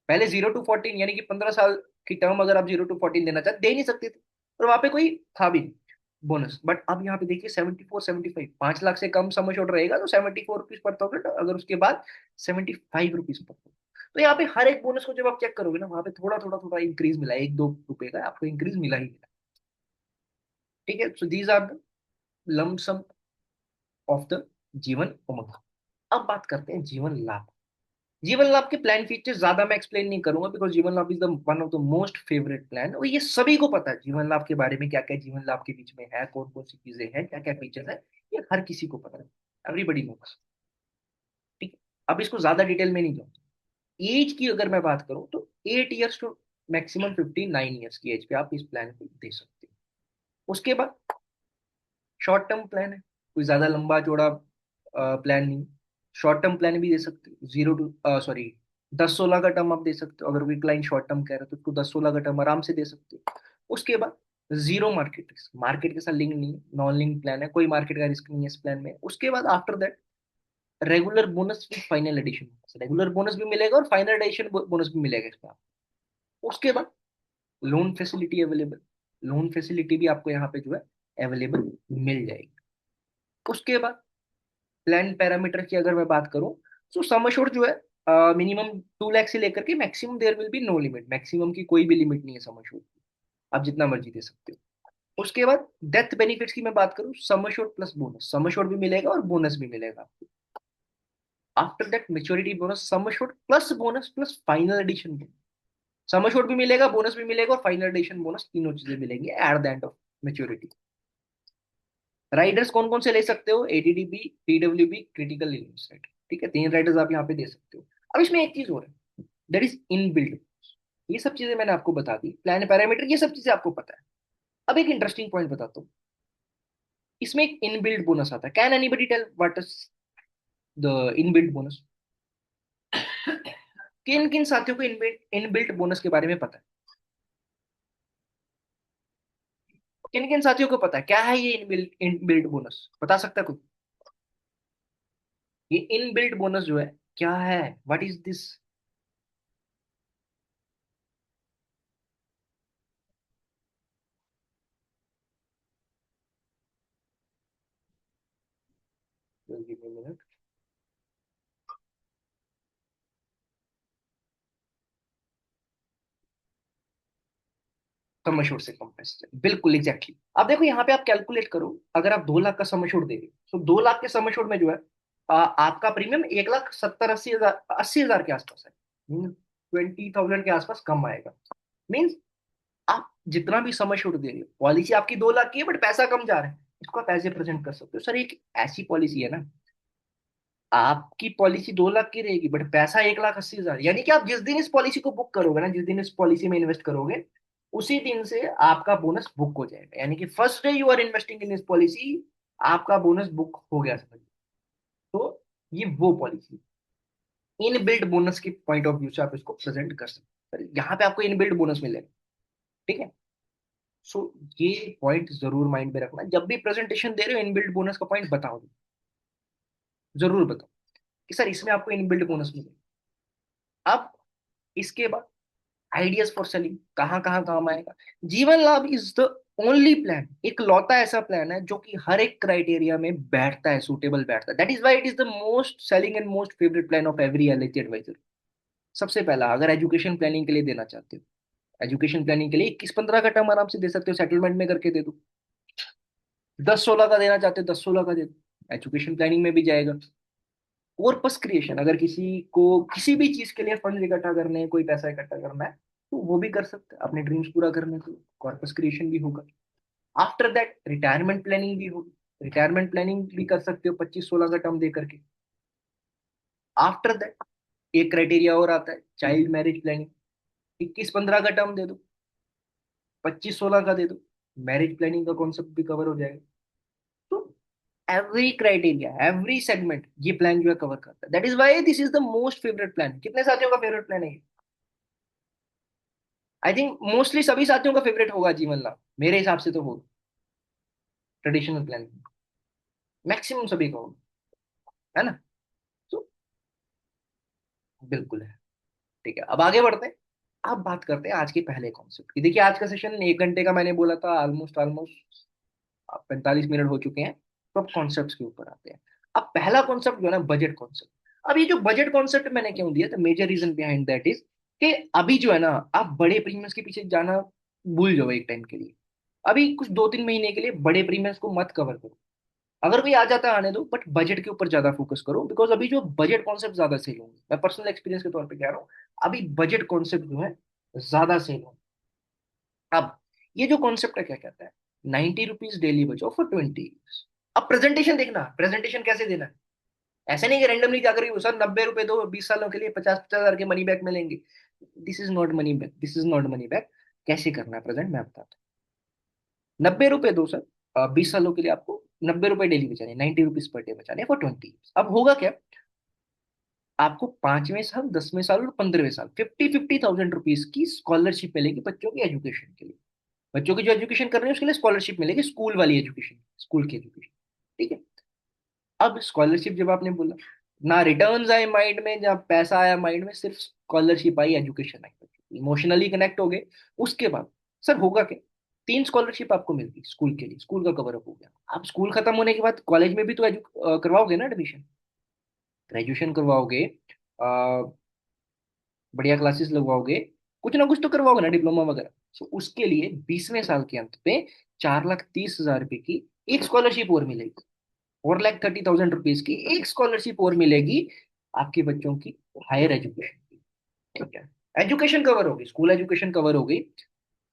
पहले 0 to 14 यानी कि 15 साल की टर्म अगर आप 0 to 14 देना चाहते दे नहीं सकते थे, और वहां पे कोई था भी नहीं बोनस। बट अब यहाँ पे देखिए 74, 75, 5 लाख से कम सम एश्योर्ड रहेगा तो 74 रुपीज पर थाउजेंड, अगर उसके बाद 75 रुपीज पर थाउजेंड। तो यहाँ पे हर एक बोनस को जब आप चेक करोगे ना, वहां पे थोड़ा थोड़ा थोड़ा इंक्रीज मिला है, 1-2 रुपए का आपको इंक्रीज मिला ही मिला। ठीक है, so these are the lump sum of the Jeevan Umang. अब बात करते हैं जीवन लाभ। जीवन लाभ के प्लान फीचर ज्यादा मैं एक्सप्लेन नहीं करूंगा, बिकॉज जीवन लाभ is the one of the most favourite plan, और ये सभी को पता है जीवन लाभ के बारे में, क्या क्या जीवन लाभ के बीच में है, कौन कौन सी चीजें हैं, क्या क्या फीचर्स है, ये हर किसी को पता है, एवरीबडी नोस। ठीक है, अब इसको ज्यादा डिटेल में नहीं जाऊँ। एज की अगर मैं बात करूँ तो 8 ईयर्स टू मैक्सिमम 59 ईयर्स की एज पे आप इस प्लान को दे सकते हो। उसके बाद शॉर्ट टर्म प्लान है, कोई ज्यादा लंबा चौड़ा प्लान नहीं। शॉर्ट टर्म प्लान भी दे सकते हो, 0 to, सॉरी, 10-16 का टर्म आप दे सकते हो। अगर कोई क्लाइंट शॉर्ट टर्म कह रहे हो तो उसको 10-16 का टर्म आराम से दे सकते हो। उसके बाद जीरो मार्केट रिस्क, मार्केट के साथ लिंक नहीं है, नॉन लिंक प्लान है, कोई मार्केट का रिस्क नहीं है इस प्लान में। उसके बाद after that regular bonus with final addition, regular bonus भी मिलेगा और फाइनल एडिशन बोनस भी मिलेगा इसमें आपको। उसके बाद loan facility available, loan facility भी आपको यहाँ पे जो है अवेलेबल मिल जाएगी। उसके बाद प्लान पैरामीटर की अगर मैं बात करूं तो सम एश्योर्ड जो है मिनिमम 2 लाख से लेकर के maximum, there will be no limit, maximum की कोई भी लिमिट नहीं है सम एश्योर्ड, आप जितना मर्जी दे सकते हो। उसके बाद डेथ बेनिफिट्स की मैं बात करूं, sum assured plus bonus, sum assured भी मिलेगा और बोनस भी मिलेगा आपको। After that maturity bonus, sum assured plus bonus plus final addition, sum assured भी मिलेगा, बोनस भी मिलेगा और फाइनल एडिशन बोनस, तीनों चीजें मिलेंगी eight the end of maturity. Riders कौन कौन से ले सकते हो? एडीडीबी, पीडब्ल्यूबी, क्रिटिकल इलनेस राइडर। ठीक है, 3 राइडर्स आप यहाँ पे दे सकते हो। अब इसमें एक चीज और है, दैट इज इन बिल्ड। ये सब चीजें मैंने आपको बता दी, प्लान पैरामीटर ये सब चीजें आपको पता है। अब एक इंटरेस्टिंग पॉइंट बताता हूँ, इसमें एक इन बिल्ड बोनस आता है। Can anybody tell what is the in build bonus? किन किन साथियों को इन बिल्ट बोनस के बारे में पता है? किन किन साथियों को पता है क्या है ये इन बिल्ट बोनस? बता सकता है कोई? ये इन बिल्ट बोनस जो है क्या है, what is this? Sum assured से कम पैसे, बिल्कुल एग्जैक्टली। अब देखो यहाँ पे आप कैलकुलेट करो, अगर आप 2 लाख का सम एश्योर्ड दे रहे हो तो 2 लाख के सम एश्योर्ड में जो है आपका प्रीमियम 1,70,80,000, 80,000 के आसपास है, 20,000 के आसपास कम आएगा। मीन्स आप जितना भी सम एश्योर्ड दे रहे हो, पॉलिसी आपकी 2 लाख की है बट पैसा कम जा रहा है, इसको आप ऐसे प्रेजेंट कर सकते हो, सर एक ऐसी पॉलिसी है ना आपकी पॉलिसी 2 लाख की रहेगी बट पैसा 1,80,000, यानी कि आप जिस दिन इस पॉलिसी को बुक करोगे ना, जिस दिन इस पॉलिसी में इन्वेस्ट करोगे, उसी दिन से आपका बोनस बुक हो जाएगा। यानी कि first day you are investing in this policy, आपका बोनस बुक हो गया समझ। तो ये वो पॉलिसी, इन बिल्ड बोनस के पॉइंट ऑफ व्यू से आप इसको प्रेजेंट कर सकते हैं, यहाँ पे आपको इन बिल्ड बोनस मिलेगा। ठीक है। सो ये पॉइंट जरूर माइंड में रखना, जब भी प्रेजेंटेशन दे रहे हो इन बिल्ड बोनस का पॉइंट बताओ, जरूर बताओ कि सर इसमें आपको इन बिल्ड बोनस मिलेगा। अब इसके बाद आइडियाज फॉर सेलिंग कहाँ कहाँ काम आएगा। जीवन लाभ इज द ओनली प्लान, एक लौता ऐसा प्लान है जो कि हर एक क्राइटेरिया में बैठता है, सूटेबल बैठता है। That is why it is the most selling and most favourite plan of every LIC advisor. सबसे पहला, अगर एजुकेशन प्लानिंग के लिए देना चाहते हो, एजुकेशन प्लानिंग के लिए 21-15 का टर्म आराम से दे सकते हो, सेटलमेंट में करके दे दो। 10-16 का देना चाहते हो, 10-16 का दे दो, एजुकेशन प्लानिंग में भी जाएगा। कॉर्पस क्रिएशन, अगर किसी को किसी भी चीज के लिए फंड इकट्ठा करने हैं, कोई पैसा इकट्ठा करना है, तो वो भी कर सकते हैं अपने ड्रीम्स पूरा करने के लिए, कॉर्पस क्रिएशन भी होगा। आफ्टर दैट रिटायरमेंट प्लानिंग भी होगी, रिटायरमेंट प्लानिंग भी कर सकते हो 25-16 का टर्म दे करके। आफ्टर दैट एक क्राइटेरिया और आता है, चाइल्ड मैरिज प्लानिंग। 21-15 का टर्म दे दो, 25-16 का दे दो, मैरिज प्लानिंग का कॉन्सेप्ट भी कवर हो जाएगा। तो एवरी क्राइटेरिया, एवरी सेगमेंट ये प्लान जो है कवर करता है। That is why this is the most favourite plan. कितने साथियों का फेवरेट प्लान है? आई थिंक मोस्टली सभी साथियों का फेवरेट होगा जीवन लाभ, मेरे हिसाब से तो होगा ट्रेडिशनल प्लान, मैक्सिमम सभी का होगा, है ना? तो बिल्कुल है। ठीक है, अब आगे बढ़ते हैं। अब बात करते हैं आज के पहले कॉन्सेप्ट की। देखिए आज का सेशन 1 घंटे का मैंने बोला था, ऑलमोस्ट ऑलमोस्ट 45 मिनट हो चुके हैं। तो अब कॉन्सेप्ट के ऊपर आते हैं। अब पहला कॉन्सेप्ट जो है ना, बजट कॉन्सेप्ट। अब ये जो बजट कॉन्सेप्ट मैंने क्यों दिया, the major reason behind that is कि अभी जो है ना, आप बड़े प्रीमियम्स के पीछे जाना भूल जाओ एक टाइम के लिए। अभी कुछ 2-3 महीने के लिए बड़े प्रीमियम्स को मत कवर करो। अगर कोई आ जाता है आने दो, बट बजट के ऊपर ज्यादा फोकस करो, बिकॉज अभी जो बजट कॉन्सेप्ट ज्यादा सेल होंगे, मैं पर्सनल एक्सपीरियंस के तौर पे कह रहा हूँ। अभी बजट कॉन्सेप्ट जो है ज्यादा सेल होंगे। अब ये जो कॉन्सेप्ट है क्या कहता है, 90 रुपीज डेली बचाओ फॉर 20 ईयर्स। अब प्रेजेंटेशन देखना, प्रेजेंटेशन कैसे देना है। ऐसे नहीं कि रैंडमली जाकर सर 90 रुपए दो, 20 सालों के लिए 50-50 हजार के मनी बैक मिलेंगे। This is not money back, this is not money back. कैसे करना है प्रेजेंट, मैं बताता हूँ। 90 रुपए दो सर, 20 सालों के लिए आपको 90 रुपए डेली बचाने, 90 रुपीज पर डे बचाने फॉर 20 ईयर्स। अब होगा क्या, आपको 5वें साल, 10वें साल और 15वें साल 50-50 थाउजेंड रुपीज की स्कॉलरशिप मिलेगी बच्चों की एजुकेशन के लिए। बच्चों की जो एजुकेशन कर रहे हैं उसके लिए स्कॉलरशिप मिलेगी, स्कूल वाली एजुकेशन, स्कूल की एजुकेशन। ठीक है। अब स्कॉलरशिप जब आपने बोला, ना रिटर्न्स आए माइंड में, जब पैसा आया माइंड में, सिर्फ scholarship I, education I, emotionally connect हो गए। उसके बाद सर होगा क्या, 3 स्कॉलरशिप आपको मिल गई स्कूल के लिए, स्कूल का कवर अप हो गया। आप स्कूल खत्म होने के बाद कॉलेज में भी तो करवाओगे ना एडमिशन, ग्रेजुएशन करवाओगे, बढ़िया क्लासेस लगवाओगे, कुछ ना कुछ तो करवाओगे ना, डिप्लोमा वगैरह। तो उसके लिए 20वें साल के अंत पे 4,30,000 रुपए की एक स्कॉलरशिप और मिलेगी, 4,30,000 रुपीज की एक स्कॉलरशिप और मिलेगी आपके बच्चों की हायर एजुकेशन की। ठीक है। एजुकेशन कवर होगी, स्कूल एजुकेशन कवर होगी,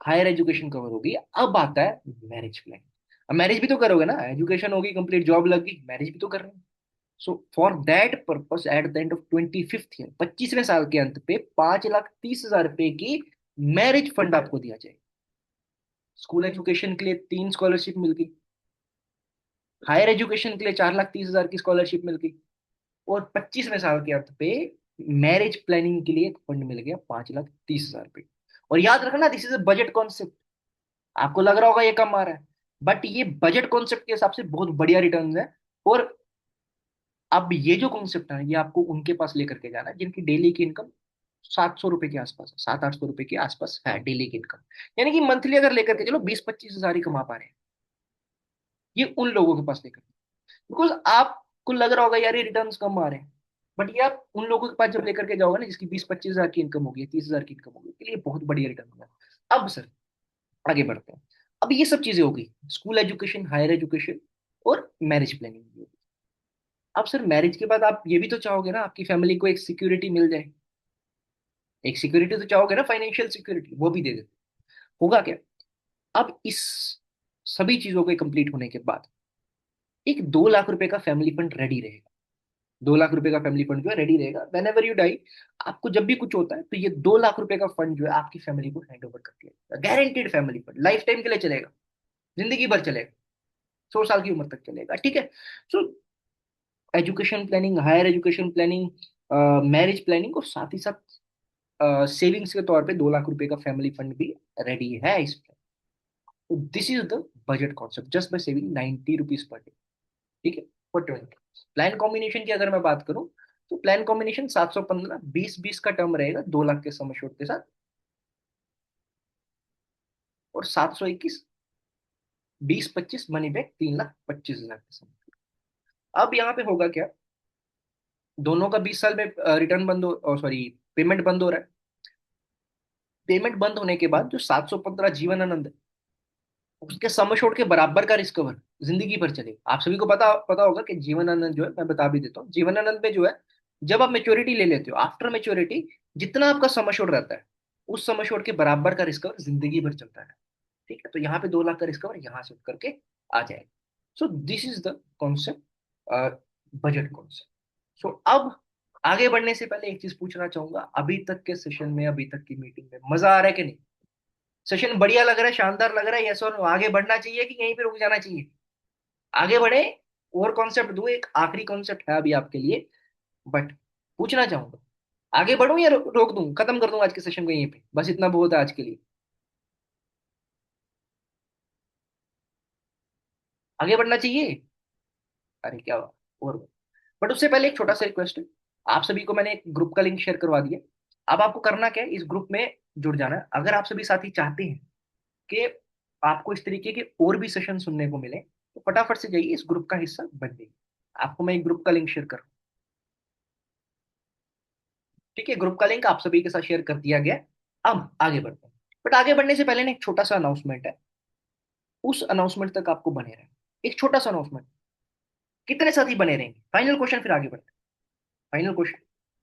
हायर एजुकेशन कवर होगी। अब आता है मैरिज प्लान। अब मैरिज भी तो करोगे ना, एजुकेशन होगी कंप्लीट, जॉब लगी, मैरिज भी तो कर रहे हैं। So for that purpose at the end of 25th year, 25वें साल के अंत पे 5,30,000 रुपए की मैरिज फंड आपको दिया जाएगा। स्कूल एजुकेशन के लिए 3 स्कॉलरशिप मिल गई, हायर एजुकेशन के लिए 4,30,000 की स्कॉलरशिप मिल गई, और 25वें साल के अंत पे मैरिज प्लानिंग के लिए एक फंड मिल गया 5,30,000 रुपये। और याद रखना, this is a budget concept. आपको लग रहा होगा ये कम आ रहा है, बट ये बजट कॉन्सेप्ट के हिसाब से बहुत बढ़िया रिटर्न्स है। और अब ये जो कॉन्सेप्ट है ये आपको उनके पास लेकर के जाना है जिनकी डेली की इनकम 700 रुपए के आसपास है, 700-800 रुपए के आसपास है डेली की इनकम। यानी कि मंथली अगर लेकर के चलो 20-25 हजार ही कमा पा रहे हैं, ये उन लोगों के पास लेकर, बिकॉज आपको लग रहा होगा यार ये रिटर्न्स कम आ रहे हैं, बट ये आप उन लोगों के पास जब लेकर के जाओगे ना जिसकी 20-25 हजार की इनकम होगी, 30 हजार की इनकम होगी, के लिए बहुत बढ़िया रिटर्न होगा। अब सर आगे बढ़ते हैं। अब ये सब चीजें होगी, स्कूल एजुकेशन, हायर एजुकेशन और मैरिज प्लानिंग भी होगी। अब सर मैरिज के बाद आप ये भी तो चाहोगे ना आपकी फैमिली को एक सिक्योरिटी मिल जाए, एक सिक्योरिटी तो चाहोगे ना, फाइनेंशियल सिक्योरिटी, वो भी दे देते। होगा क्या, अब इस सभी चीजों के कंप्लीट होने के बाद एक 2 लाख रुपए का फैमिली फंड रेडी रहेगा। 2 लाख रुपए का फैमिली फंड जो है रेडी रहेगा वेन एवर यू डाई। आपको जब भी कुछ होता है तो ये 2 लाख रुपए का फंड जो है आपकी फैमिली को हैंड ओवर कर दिया जाएगा। Guaranteed family fund, life time के लिए चलेगा, जिंदगी भर चलेगा, 100 साल की उम्र तक चलेगा, ठीक है। So education planning, higher education planning, marriage planning, और साथ ही साथ सेविंग्स के तौर पे 2 लाख रुपए का फैमिली फंड भी रेडी है इस पे। तो this is the budget concept just by saving 90 rupees per day, ठीक है, फॉर 20। प्लान कॉम्बिनेशन की अगर मैं बात करूं तो प्लान कॉम्बिनेशन 715 20-20 का टर्म रहेगा 2 लाख के सम एश्योर्ड के साथ, और 721 20-25 मनी बैक 3,25,000 के सम। अब यहाँ पे होगा क्या, दोनों का 20 साल में रिटर्न बंद हो, सॉरी, पेमेंट बंद हो रहा है। पेमेंट बंद होने के बाद जो 715 जीवन आनंद है, उसके सम एश्योर्ड के बराबर का रिस्क जिंदगी भर चलेगा। आप सभी को पता पता होगा कि जीवन आनंद जो है, मैं बता भी देता हूँ, जीवन आनंद में जो है, जब आप मेच्योरिटी ले लेते हो, आफ्टर मेच्योरिटी जितना आपका सम एश्योर्ड रहता है, उस सम एश्योर्ड के बराबर का रिस्क जिंदगी भर चलता है, ठीक है। तो यहाँ पे 2 लाख का रिस्क यहाँ से उठ करके आ जाएगा। So this is the concept, budget concept. So अब आगे बढ़ने से पहले एक चीज पूछना चाहूंगा, अभी तक के सेशन में, अभी तक की मीटिंग में मजा आ रहा है कि नहीं? सेशन बढ़िया लग रहा है, शानदार लग रहा है, यस और नो? आगे बढ़ना चाहिए कि यहीं पे रुक जाना चाहिए? आगे बढ़े, और कॉन्सेप्ट दो, एक आखिरी कॉन्सेप्ट है अभी आपके लिए, बट पूछना चाहूंगा, आगे बढ़ूं या रोक दूं, खत्म कर दूं आज के सेशन को यहीं पे, बस इतना बहुत है आज के लिए? आगे बढ़ना चाहिए? अरे क्या बात, और बट उससे पहले एक छोटा सा रिक्वेस्ट है। आप सभी को मैंने एक ग्रुप का लिंक शेयर करवा दिया। अब आपको करना क्या है, इस ग्रुप में जुड़ जाना है। अगर आप सभी साथी चाहते हैं कि आपको इस तरीके के और भी सेशन सुनने को मिले, तो फटाफट से जाइए, इस ग्रुप का हिस्सा बन जाइए। आपको मैं एक ग्रुप का लिंक शेयर कर, ठीक है, ग्रुप का लिंक आप सभी के साथ शेयर कर दिया गया। अब आगे बढ़ते हैं, बट आगे बढ़ने से पहले ना एक छोटा सा अनाउंसमेंट है। उस अनाउंसमेंट तक आपको बने रहना। एक छोटा सा अनाउंसमेंट, कितने साथी बने रहेंगे? फाइनल क्वेश्चन, फिर आगे बढ़ते हैं। फाइनल क्वेश्चन,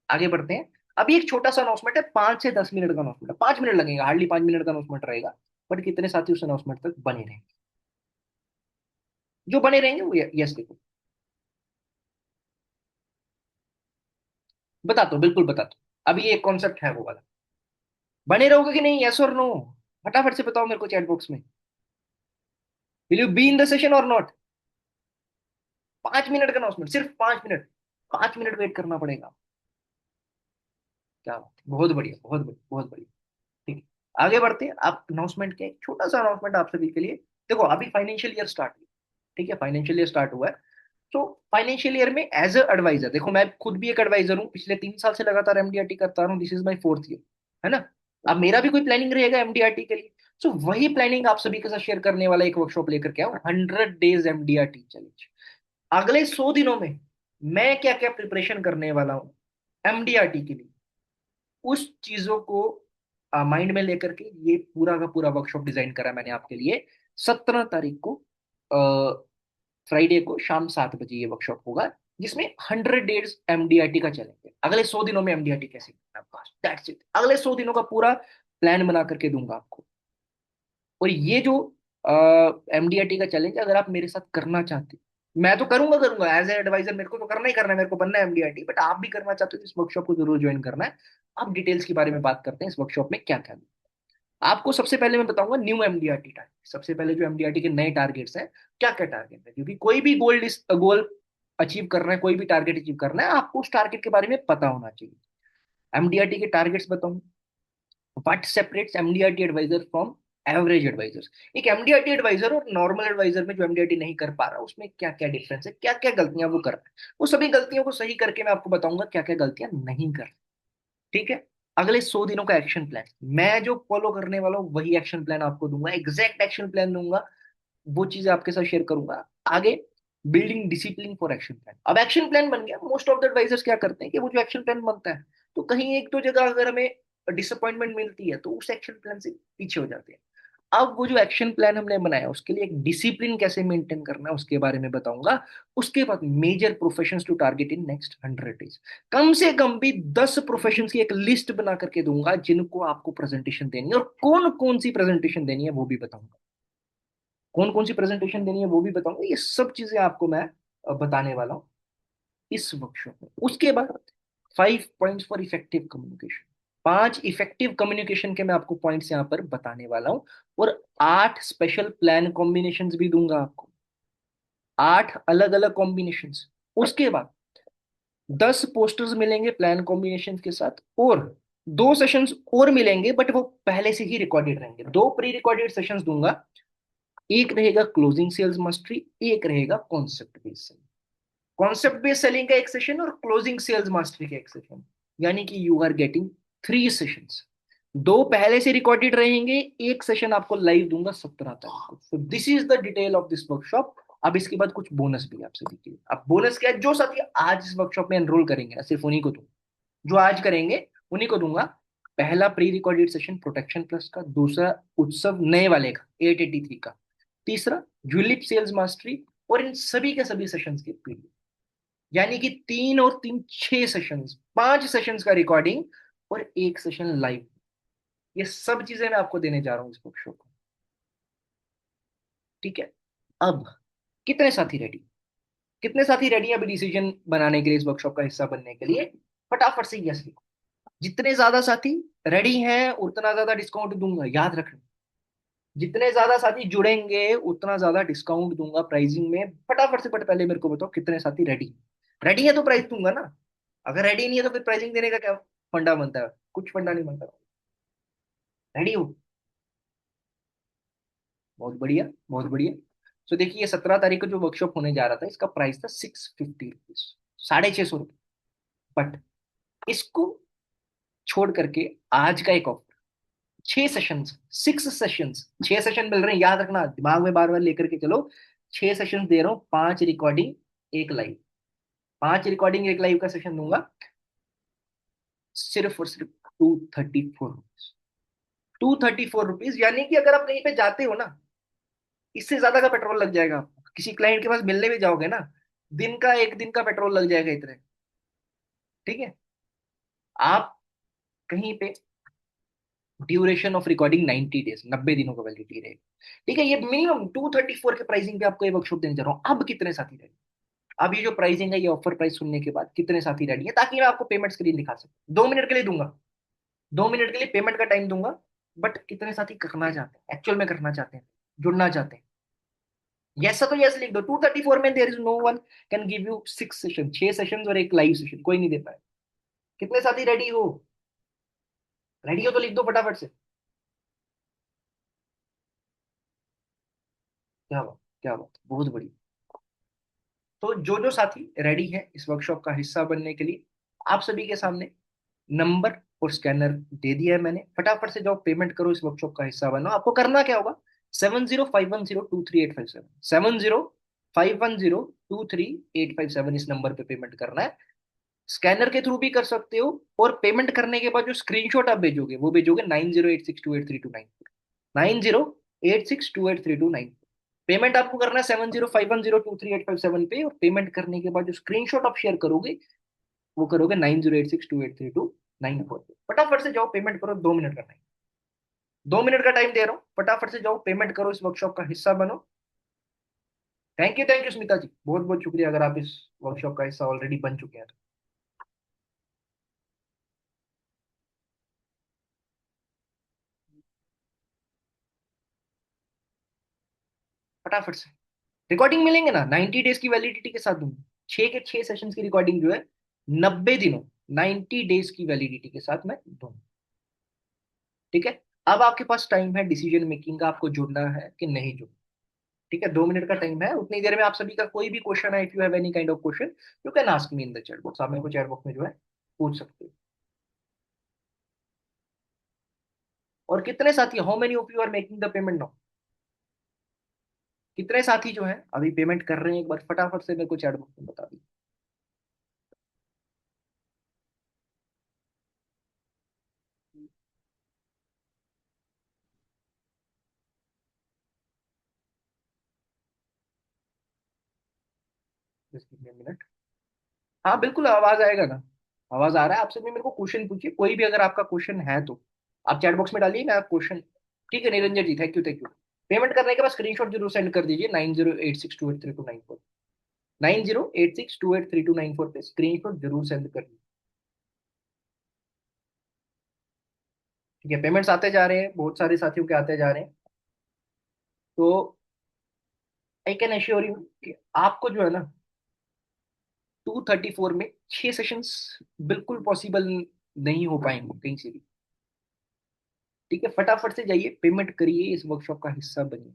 आगे बढ़ते हैं। अभी एक छोटा सा अनाउंसमेंट है, 5 से 10 मिनट का अनाउंसमेंट है, 5 मिनट लगेगा, हार्डली 5 मिनट का अनाउंसमेंट रहेगा। बट कितने साथी उस अनाउंसमेंट तक बने रहेंगे? जो बने रहेंगे वो यस देखो, बता दो, बिल्कुल बता दो। अभी एक कॉन्सेप्ट है वो वाला, बने रहोगे कि नहीं, यस और नो? फटाफट से बताओ मेरे को चैट बॉक्स में। Will you be in the session और नॉट? 5 मिनट का अनाउंसमेंट, सिर्फ 5 मिनट, 5 मिनट वेट करना पड़ेगा। क्या बात है, बहुत बढ़िया, बहुत बढ़िया, बहुत बढ़िया। ठीक है, आगे बढ़ते हैं। आप अनाउंसमेंट के, एक छोटा सा अनाउंसमेंट आप सभी के लिए। देखो अभी फाइनेंशियल ईयर स्टार्ट हुआ, ठीक है, फाइनेंशियल ईयर स्टार्ट हुआ है। तो फाइनेंशियल ईयर में एज अ एडवाइजर, देखो मैं खुद भी एक एडवाइजर हूँ, पिछले 3 साल से लगातार एमडीआरटी करता रहा हूँ, this is my 4th year, है ना। अब मेरा भी कोई प्लानिंग रहेगा एमडीआरटी के लिए, सो वही प्लानिंग आप सभी के साथ शेयर करने वाला एक वर्कशॉप लेकर के आऊँ, 100 डेज एमडीआरटी चैलेंज। अगले 100 दिनों में मैं क्या क्या प्रिपरेशन करने वाला हूँ एमडीआरटी के लिए, उस चीजों को माइंड में लेकर के ये पूरा का पूरा वर्कशॉप डिजाइन करा मैंने आपके लिए। 17 तारीख को, फ्राइडे को शाम 7 बजे ये वर्कशॉप होगा, जिसमें 100 डेज एमडीआरटी का चैलेंज है। अगले 100 दिनों में एमडीआरटी कैसे करना है, बस दैट्स इट। अगले 100 दिनों का पूरा प्लान बना करके दूंगा आपको। और ये जो एमडीआरटी का चैलेंज, अगर आप मेरे साथ करना चाहते, मैं तो करूंगा करूंगा एज ए एडवाइजर, मेरे को तो करना ही करना है, मेरे को बनना है एमडीआरटी, बट आप भी करना चाहते हो तो इस वर्कशॉप को जरूर ज्वाइन करना है। अब डिटेल्स के बारे में बात करते हैं, इस वर्कशॉप में क्या क्या। आपको सबसे पहले मैं बताऊंगा न्यू एमडीआरटी टारगेट, सबसे पहले जो एमडीआरटी के नए टारगेट्स हैं, क्या क्या टारगेट है, क्योंकि कोई भी गोल अचीव करना है, कोई भी टारगेट अचीव करना है, आपको उस टारगेट के बारे में पता होना चाहिए। एमडीआरटी के टारगेट्स बताऊं, what separates MDRT advisor from average advisors. एक एमडीआरटी एडवाइजर और नॉर्मल एडवाइजर में जो एमडीआरटी नहीं कर पा रहा, उसमें क्या क्या डिफरेंस है, क्या क्या गलतियां वो कर रहा है, वो सभी गलतियों को सही करके मैं आपको बताऊंगा क्या क्या गलतियां नहीं कर, ठीक है। अगले 100 दिनों का एक्शन प्लान, मैं जो फॉलो करने वाला हूँ वही एक्शन प्लान आपको दूंगा, एग्जैक्ट एक्शन प्लान दूंगा, वो चीजें आपके साथ शेयर करूंगा आगे। Building discipline for action plan, अब एक्शन प्लान बन गया, मोस्ट ऑफ द एडवाइजर्स क्या करते हैं कि वो जो एक्शन प्लान बनता है, तो कहीं एक दो जगह अगर हमें डिसअपॉइंटमेंट मिलती है तो उस एक्शन प्लान से पीछे हो जाते हैं। अब वो जो एक्शन प्लान हमने बनाया, उसके लिए एक डिसिप्लिन कैसे मेंटेन करना है उसके बारे में बताऊंगा। उसके बाद major professions to target in next 100 days, कम से कम भी 10 प्रोफेशंस की एक लिस्ट बना करके दूंगा जिनको आपको प्रेजेंटेशन देनी है, और कौन कौन सी प्रेजेंटेशन देनी है वो भी बताऊंगा। कौन कौन सी प्रेजेंटेशन देनी है वो भी बताऊंगा, ये सब चीजें आपको मैं बताने वाला हूँ। इस वर्कशॉप में। उसके बाद 5 points for effective communication. 5 effective communication के मैं आपको पॉइंट्स यहाँ पर बताने वाला हूँ। और 8 स्पेशल प्लान कॉम्बिनेशंस भी दूंगा आपको, 8 अलग अलग कॉम्बिनेशंस। उसके बाद 10 पोस्टर्स मिलेंगे प्लान कॉम्बिनेशन के साथ, और 2 सेशंस और मिलेंगे, बट वो पहले से ही रिकॉर्डेड रहेंगे। 2 प्री रिकॉर्डेड सेशंस दूंगा। एक रहेगा क्लोजिंग सेल्स मास्टरी, एक रहेगा concept based selling. Concept based selling का एक सेशन और क्लोजिंग सेल्स मास्टरी का एक सेशन, यानी कि यू आर गेटिंग 3 सेशंस। 2 पहले से रिकॉर्डेड रहेंगे, एक सेशन आपको लाइव दूंगा 17 तारीख को। सो this is the detail of this workshop. अब इसके बाद कुछ बोनस भी आपसे देखिए। अब बोनस क्या है, जो साथी आज इस वर्कशॉप में एनरोल करेंगे ना, सिर्फ उन्हीं को दूंगा। जो आज करेंगे उन्हीं को दूंगा। पहला pre recorded session protection plus का, दूसरा उत्सव नए वाले का 883 का, तीसरा ज्यूलिप सेल्स मास्टरी, और इन सभी के सभी सेशंस के पीडीएफ। यानी कि 3 और 3 6 सेशंस, 5 सेशंस का रिकॉर्डिंग और एक सेशन लाइव। ये सब चीजें मैं आपको देने जा रहा हूँ इस वर्कशॉप को। ठीक है। अब कितने साथी रेडी, कितने साथी रेडी है अभी डिसीजन बनाने के लिए, इस वर्कशॉप का हिस्सा बनने के लिए? फटाफट से यस लिखो। जितने ज्यादा साथी रेडी हैं उतना ज्यादा डिस्काउंट दूंगा, याद रखना। जितने ज्यादा साथी जुड़ेंगे उतना ज्यादा डिस्काउंट दूंगा प्राइसिंग में। फटाफट से, बट पहले मेरे को बताओ कितने साथी रेडी। रेडी है तो प्राइस दूंगा ना। अगर रेडी नहीं है तो फिर प्राइसिंग देने का क्या फंडा बनता है? कुछ फंडा नहीं बनता। रेडी हो? बहुत बढ़िया, बहुत बढ़िया। तो देखिए, ये 17 तारीख को जो वर्कशॉप होने जा रहा था, इसका प्राइस था 650 रुपीज, 650 रुपये। बट इसको छोड़ करके आज का एक ऑफर, 6 सेशंस, 6 सेशंस, 6 सेशन मिल रहे हैं, याद रखना, दिमाग में बार बार लेकर के चलो। 6 सेशन दे रहा हूँ, 5 रिकॉर्डिंग, एक लाइव। 5 रिकॉर्डिंग एक लाइव का सेशन दूंगा, सिर्फ और सिर्फ 234 रुपीज। 234 रुपीज, यानी कि अगर आप कहीं पे जाते हो ना, इससे ज्यादा का पेट्रोल लग जाएगा आपको। किसी क्लाइंट के पास मिलने भी जाओगे ना, दिन का, एक दिन का पेट्रोल लग जाएगा इतने। ठीक है। आप कहीं पे, ड्यूरेशन ऑफ रिकॉर्डिंग 90 डेज, 90 दिनों का वैलिडिटी रहेगा। ठीक है। ये मिनिमम 234 के प्राइसिंग पे आपको ये वर्कशॉप देने जा रहा हूँ। अब कितने साथी रेडी? अब ये जो प्राइसिंग है, ये ऑफर प्राइस सुनने के बाद कितने साथी रेडी है, ताकि मैं आपको पेमेंट स्क्रीन दिखा सकूं। 2 मिनट के लिए दूंगा, 2 मिनट के लिए पेमेंट का टाइम दूंगा। बट कितने साथी करना चाहते हैं, एक्चुअल में करना चाहते हैं, जुड़ना चाहते हैं? यस तो यस लिख दो। 234 में there is no one can give you 6 session, 6 session और एक लाइव सेशन, कोई नहीं दे पाए। कितने साथी रेडी हो? रेडी हो तो लिख दो फटाफट से। क्या बात, क्या बात, बहुत बढ़िया। तो जो जो साथी रेडी है इस वर्कशॉप का हिस्सा बनने के लिए, आप सभी के सामने नंबर और स्कैनर दे दिया है मैंने। फटाफट से जाओ, पेमेंट करो, इस वर्कशॉप का हिस्सा बनो। आपको करना क्या होगा? 7051023857, 7051023857, इस नंबर पे पेमेंट करना है। स्कैनर के थ्रू भी कर सकते हो, और पेमेंट करने के बाद जो स्क्रीनशॉट आप भेजोगे, वो भेजोगे 9086283294, 9086283294। पेमेंट आपको करना है 7051023857 पे, और पेमेंट करने के बाद जो स्क्रीनशॉट आप शेयर करोगे, वो करोगे 9086283294 पे। फटाफट से जाओ, पेमेंट करो, 2 मिनट का टाइम, 2 मिनट का टाइम दे रहा हूँ। फटाफट से जाओ, पेमेंट करो, इस वर्कशॉप का हिस्सा बनो। थैंक यू स्मिता जी, बहुत बहुत शुक्रिया अगर आप इस वर्कशॉप का हिस्सा ऑलरेडी बन चुके हैं तो। फटाफट से रिकॉर्डिंग मिलेंगे ना, 90 डेज की वैलिडिटी के साथ दूंगा। 6 के 6 सेशन की रिकॉर्डिंग जो है, 90 दिनों, 90 डेज की वैलिडिटी के साथ मैं दूंगा। ठीक है। अब आपके पास टाइम है डिसीजन मेकिंग का, आपको जुड़ना है कि नहीं जुड़ना। ठीक है। 2 मिनट का टाइम है, उतनी देर में आप सभी का कोई भी क्वेश्चन है, if you have any kind of question, you can ask me in the chat box. आप मेरे को चैट बॉक्स में जो है पूछ सकते हो। और कितने साथी, how many of you are making the payment now? कितने साथी जो है अभी पेमेंट कर रहे हैं, एक बार फटाफट से मेरे को चैट बॉक्स में बता दीजिए। Just give me minute. हाँ बिल्कुल, आवाज आएगा ना। आवाज आ रहा है आपसे भी। मेरे को क्वेश्चन पूछिए, कोई भी अगर आपका क्वेश्चन है तो आप चैट बॉक्स में डालिए, मैं आप क्वेश्चन। ठीक है Niranjan ji, thank you, thank you. Payment करने के बाद स्क्रीनशॉट जरूर सेंड कर दीजिए 9086283294। 9086283294 पे स्क्रीनशॉट जरूर सेंड करना। ठीक है, पेमेंट्स आते जा रहे हैं, बहुत सारे साथियों के आते जा रहे हैं। तो आई कैन एश्योर यू कि आपको जो है ना 234 में 6 सेशंस बिल्कुल पॉसिबल नहीं हो पाएंगे कहीं से भी। ठीक है, फटाफट से जाइए, पेमेंट करिए, इस वर्कशॉप का हिस्सा बनिए।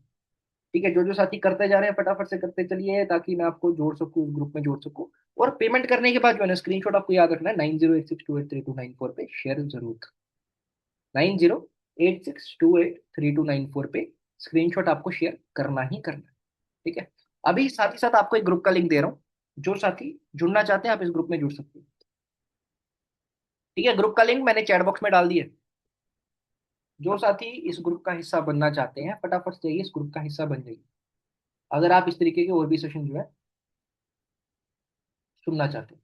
ठीक है, जो जो साथी करते जा रहे हैं फटाफट से करते चलिए, ताकि मैं आपको जोड़ सकूं, उस ग्रुप में जोड़ सकूं। और पेमेंट करने के बाद जो है ना स्क्रीनशॉट आपको याद रखना है, 9086283294 पे शेयर जरूर। 9086283294 पे स्क्रीनशॉट आपको शेयर करना ही करना है। ठीक है, अभी साथ ही साथ आपको एक ग्रुप का लिंक दे रहा हूँ। जो साथी जुड़ना चाहते हैं आप इस ग्रुप में जुड़ सकते हैं। ठीक है, ग्रुप का लिंक मैंने चैट बॉक्स में डाल दिया है। जो साथी इस ग्रुप का हिस्सा बनना चाहते हैं फटाफट से जाइए, इस ग्रुप का हिस्सा बन जाइए। अगर आप इस तरीके के और भी सेशन जो है सुनना चाहते हैं।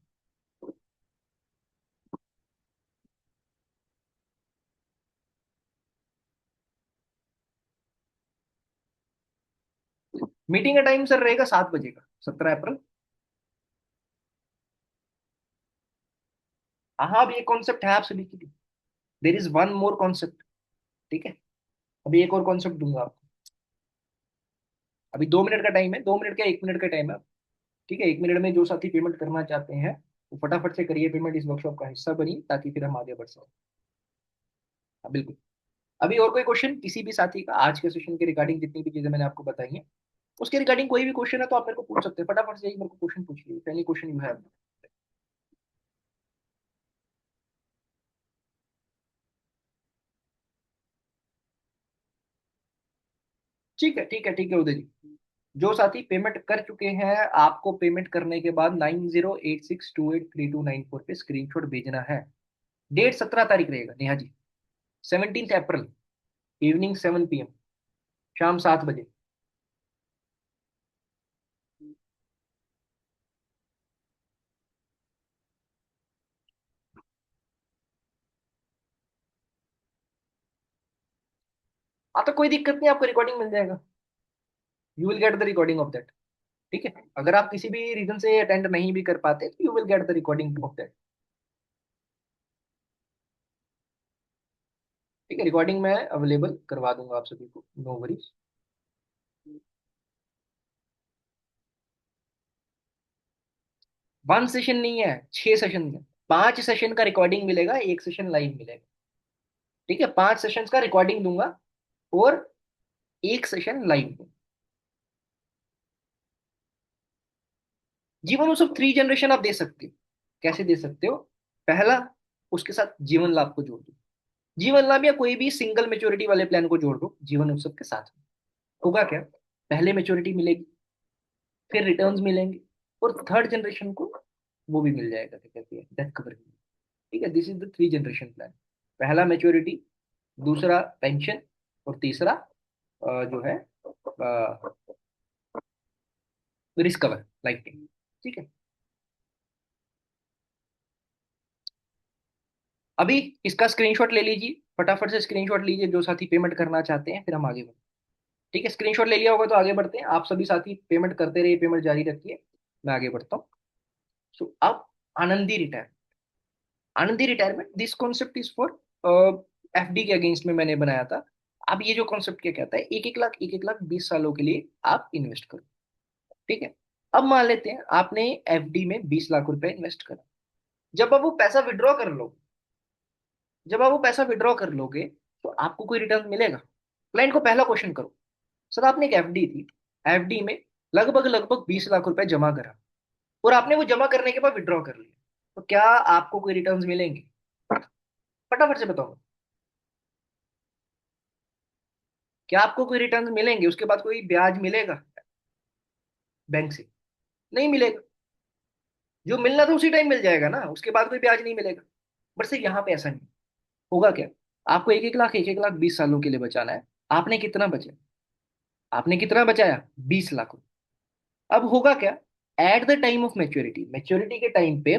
मीटिंग का टाइम सर रहेगा 7 बजे का, 17 अप्रैल। हाँ, अब ये कॉन्सेप्ट है आप सभी के लिए। There is one more concept. ठीक है, अभी एक और कॉन्सेप्ट दूंगा आपको। अभी 2 मिनट का टाइम है, 2 मिनट का 1 मिनट का टाइम है। ठीक है, 1 मिनट में जो साथी पेमेंट करना चाहते हैं वो फटाफट से करिए पेमेंट, इस वर्कशॉप का हिस्सा बनिए, ताकि फिर हम आगे बढ़ सकें। हाँ, बिल्कुल। अभी और कोई क्वेश्चन किसी भी साथी का आज के सेशन के रिगार्डिंग, जितनी भी चीजें मैंने आपको बताई हैं उसके रिगार्डिंग कोई भी क्वेश्चन है तो आप मेरे को पूछ सकते हैं, फटाफट से एक मेरे को क्वेश्चन पूछिए, एनी क्वेश्चन यू हैव। ठीक है, ठीक है, ठीक है उदय जी। जो साथी पेमेंट कर चुके हैं, आपको पेमेंट करने के बाद 9086283294 पे स्क्रीनशॉट भेजना है। डेट 17 तारीख रहेगा नेहा जी, 17 अप्रैल, इवनिंग 7 PM, शाम 7 बजे। हाँ, तो कोई दिक्कत नहीं, आपको रिकॉर्डिंग मिल जाएगा। You will get the recording of that. ठीक है, अगर आप किसी भी रीजन से अटेंड नहीं भी कर पाते तो you will get the recording of that. ठीक है, रिकॉर्डिंग मैं अवेलेबल करवा दूंगा आप सभी को, नो वरीज। 1 सेशन नहीं है, 6 सेशन है। 5 सेशन का रिकॉर्डिंग मिलेगा, 1 सेशन लाइव मिलेगा। ठीक है, 5 सेशन का रिकॉर्डिंग दूंगा और 1 सेशन लाइव दूंगा। जीवन उत्सव 3 जनरेशन आप दे सकते हो। कैसे दे सकते हो? पहला, उसके साथ जीवन लाभ को जोड़ दो। जीवन लाभ या कोई भी सिंगल मेच्योरिटी वाले प्लान को जोड़ दो जीवन उत्सव के साथ में। होगा क्या? पहले मेच्योरिटी मिलेगी, फिर रिटर्न्स मिलेंगे, और थर्ड जनरेशन को वो भी मिल जाएगा, क्या कहते हैं, डेथ कवर। ठीक है, this is the 3 generation plan. पहला मेच्योरिटी, दूसरा पेंशन, और तीसरा जो है रिस्क कवर, लाइफ टाइम। ठीक है, अभी इसका स्क्रीनशॉट ले लीजिए, फटाफट से स्क्रीनशॉट लीजिए जो साथी पेमेंट करना चाहते हैं, फिर हम आगे बढ़ते हैं। ठीक है, स्क्रीनशॉट ले लिया होगा तो आगे बढ़ते हैं। आप सभी साथी पेमेंट करते रहिए, पेमेंट जारी रखिए, मैं आगे बढ़ता हूँ। सो अब Anandi retire, Anandi retirement, this concept is for FD के अगेंस्ट में मैंने बनाया था। अब ये जो कॉन्सेप्ट क्या कहता है, एक एक लाख 20 सालों के लिए आप इन्वेस्ट करो। ठीक है, अब मान लेते हैं आपने एफडी में 20 लाख रुपए इन्वेस्ट करा। जब आप वो पैसा विड्रॉ कर लो, जब आप वो पैसा विड्रॉ कर लोगे तो आपको कोई रिटर्न मिलेगा? क्लाइंट को पहला क्वेश्चन करो, सर आपने एक एफडी थी, एफडी में लगभग लगभग 20 लाख रुपए जमा करा, और आपने वो जमा करने के बाद विड्रॉ कर लिया, तो क्या आपको कोई रिटर्न्स मिलेंगे? फटाफट से बताओ, क्या आपको कोई रिटर्न मिलेंगे? उसके बाद कोई ब्याज मिलेगा बैंक से? नहीं मिलेगा। जो मिलना था उसी टाइम मिल जाएगा ना, उसके बाद कोई ब्याज नहीं मिलेगा। बट सर यहाँ पे ऐसा नहीं होगा। क्या? आपको एक एक लाख 20 सालों के लिए बचाना है। आपने कितना बचा? आपने कितना बचाया? 20 लाख। अब होगा क्या? At the time of maturity, maturity के टाइम पे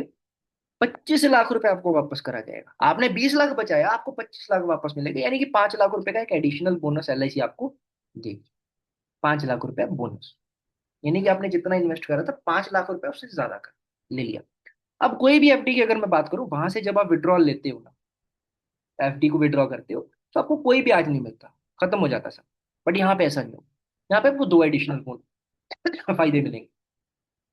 25 लाख रुपए आपको वापस करा जाएगा। आपने 20 लाख बचाया, आपको 25 लाख वापस मिलेगा, यानी कि 5 लाख रुपए का एक एडिशनल बोनस एलआईसी आपको देगी। 5 लाख रुपए बोनस। यानी कि आपने जितना इन्वेस्ट करा था 5 लाख रुपए उससे ज्यादा कर ले लिया। अब कोई भी एफडी की अगर मैं बात करूं, वहां से जब आप विड्रॉल लेते हो ना, एफडी को विड्रॉ करते हो, तो आपको कोई भी ब्याज नहीं मिलता, खत्म हो जाता सब। बट यहाँ पे ऐसा नहीं हो, यहाँ पे आपको दो एडिशनल फायदे मिलेंगे।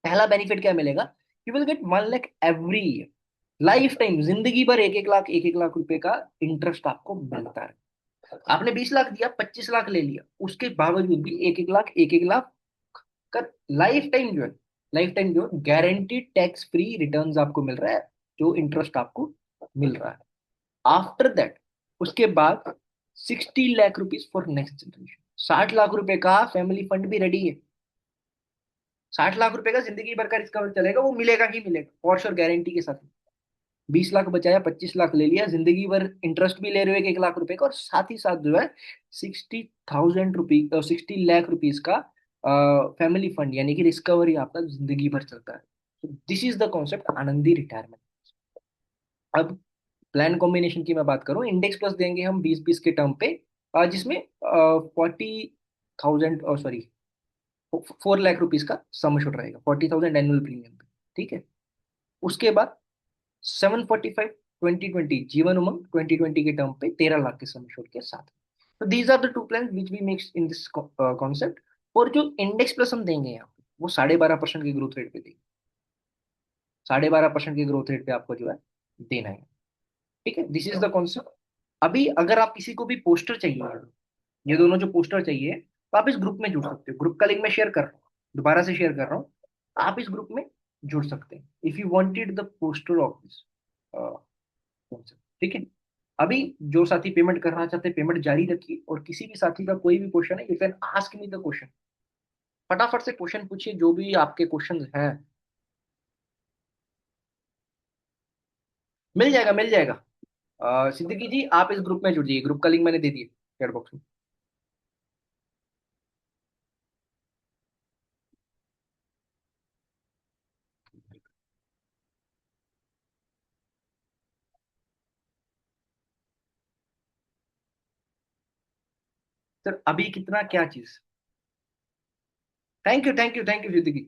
पहला बेनिफिट क्या मिलेगा, you will get 1 lakh every year, life time, जिंदगी भर 1 1 लाख, 1 1 लाख रुपए का इंटरेस्ट आपको मिलता है। आपने 20 लाख दिया, 25 लाख ले लिया, उसके बावजूद भी 1 1 लाख, 1 1 लाख का लाइफ टाइम जो है, लाइफ टाइम जो गारंटीड टैक्स फ्री रिटर्न्स आपको मिल रहा है, जो इंटरेस्ट आपको मिल रहा है। आफ्टर दैट, उसके बाद 60 lakh rupees for next generation, 60 lakh रुपए का फैमिली फंड भी रेडी है। 60 लाख रुपए का जिंदगी भर का रिस्क चलेगा, वो मिलेगा ही मिलेगा, फॉर श्योर, गारंटी के साथ। 20 लाख बचाया, 25 लाख ले लिया, जिंदगी भर इंटरेस्ट भी ले रहे हो 1 1 लाख रुपए का, और साथ ही साथ जो है 60,000 रुपीज, 60 लाख रुपीज का फैमिली फंड, यानी कि रिस्कवरी आपका जिंदगी भर चलता है। This is the concept Anandi retirement. अब प्लान कॉम्बिनेशन की मैं बात करूं, इंडेक्स प्लस देंगे हम 20 20 के टर्म पे, जिसमें 40,000, सॉरी, 4 लाख रुपीज का सम एश्योर्ड रहेगा, 40,000 एनुअल प्रीमियम पे। ठीक है। उसके बाद 745 2020 जीवन उमंग 2020 के टर्म पे 13 लाख के सम एश्योर्ड के साथ। तो these are the two plan which we makes in this concept. और जो इंडेक्स प्लस हम देंगे यहाँ पे, वो 12.5% की ग्रोथ रेट पे देंगे, 12.5% की ग्रोथ रेट पे आपको जो है देना है। ठीक है, दिस इज द कॉन्सेप्ट। अभी अगर आप किसी को भी पोस्टर चाहिए, ये दोनों जो पोस्टर चाहिए, तो आप इस ग्रुप में जुड़ सकते हो। ग्रुप का लिंक मैं शेयर कर रहा हूँ, दोबारा से शेयर कर रहा हूँ, आप इस ग्रुप में जुड़ सकते हैं if you wanted the poster of this concept. ठीक है। अभी जो साथी पेमेंट करना चाहते हैं, पेमेंट जारी रखिए, और किसी भी साथी का कोई भी क्वेश्चन है, you can ask me the question. फटाफट से क्वेश्चन पूछिए, जो भी आपके क्वेश्चन हैं। मिल जाएगा, मिल जाएगा। सिद्दीकी जी, आप इस ग्रुप में जुड़ जाइए, ग्रुप का लिंक मैंने दे दिया चैट बॉक्स में। सर अभी कितना, क्या चीज? Thank you, thank you, thank you Siddiqui.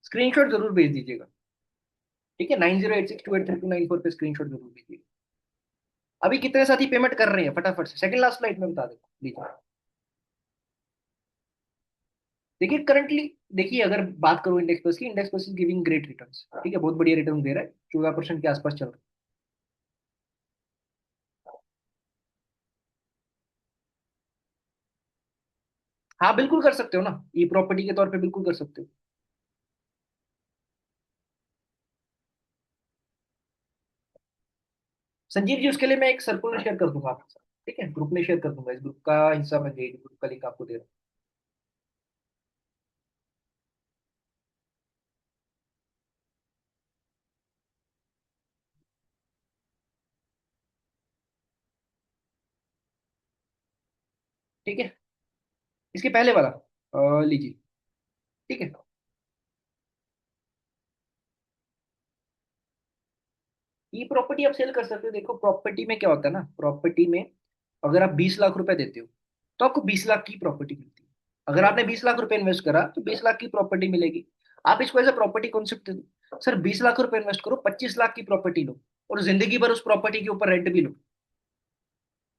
Screenshot जरूर भेज दीजिएगा। ठीक है, 9086283294 पे स्क्रीनशॉट जरूर भेजिएगा। अभी कितने साथी पेमेंट कर रहे हैं, फटाफट से सेकंड लास्ट स्लाइड में बता देता दीजिए। देखिए करंटली, देखिए अगर बात करूं इंडेक्स प्लस की, index plus is giving great returns. ठीक है, बहुत बढ़िया रिटर्न दे रहा है, 14% के आसपास चल रहा है। हाँ बिल्कुल कर सकते हो ना, ई प्रॉपर्टी के तौर पे बिल्कुल कर सकते हो। संजीव जी, उसके लिए मैं एक सर्कुलर शेयर कर दूंगा आपके साथ। ठीक है, ग्रुप में शेयर कर दूंगा, इस ग्रुप का हिस्सा बन जाइए, ग्रुप का लिंक आपको दे रहा हूँ। ठीक है, इसके पहले वाला लीजिए। ठीक है। ई प्रॉपर्टी आप सेल कर सकते हो। देखो प्रॉपर्टी में क्या होता है ना, प्रॉपर्टी में अगर आप 20 लाख रुपए देते हो, तो आपको 20 लाख की प्रॉपर्टी मिलती है। अगर आपने 20 लाख रुपए इन्वेस्ट करा, तो 20 लाख की प्रॉपर्टी मिलेगी। आप इसको एज प्रॉपर्टी कॉन्सेप्ट दे दो, सर 20 लाख रुपए इन्वेस्ट करो, 25 लाख की प्रॉपर्टी लो, और जिंदगी भर उस प्रॉपर्टी के ऊपर रेंट भी लो,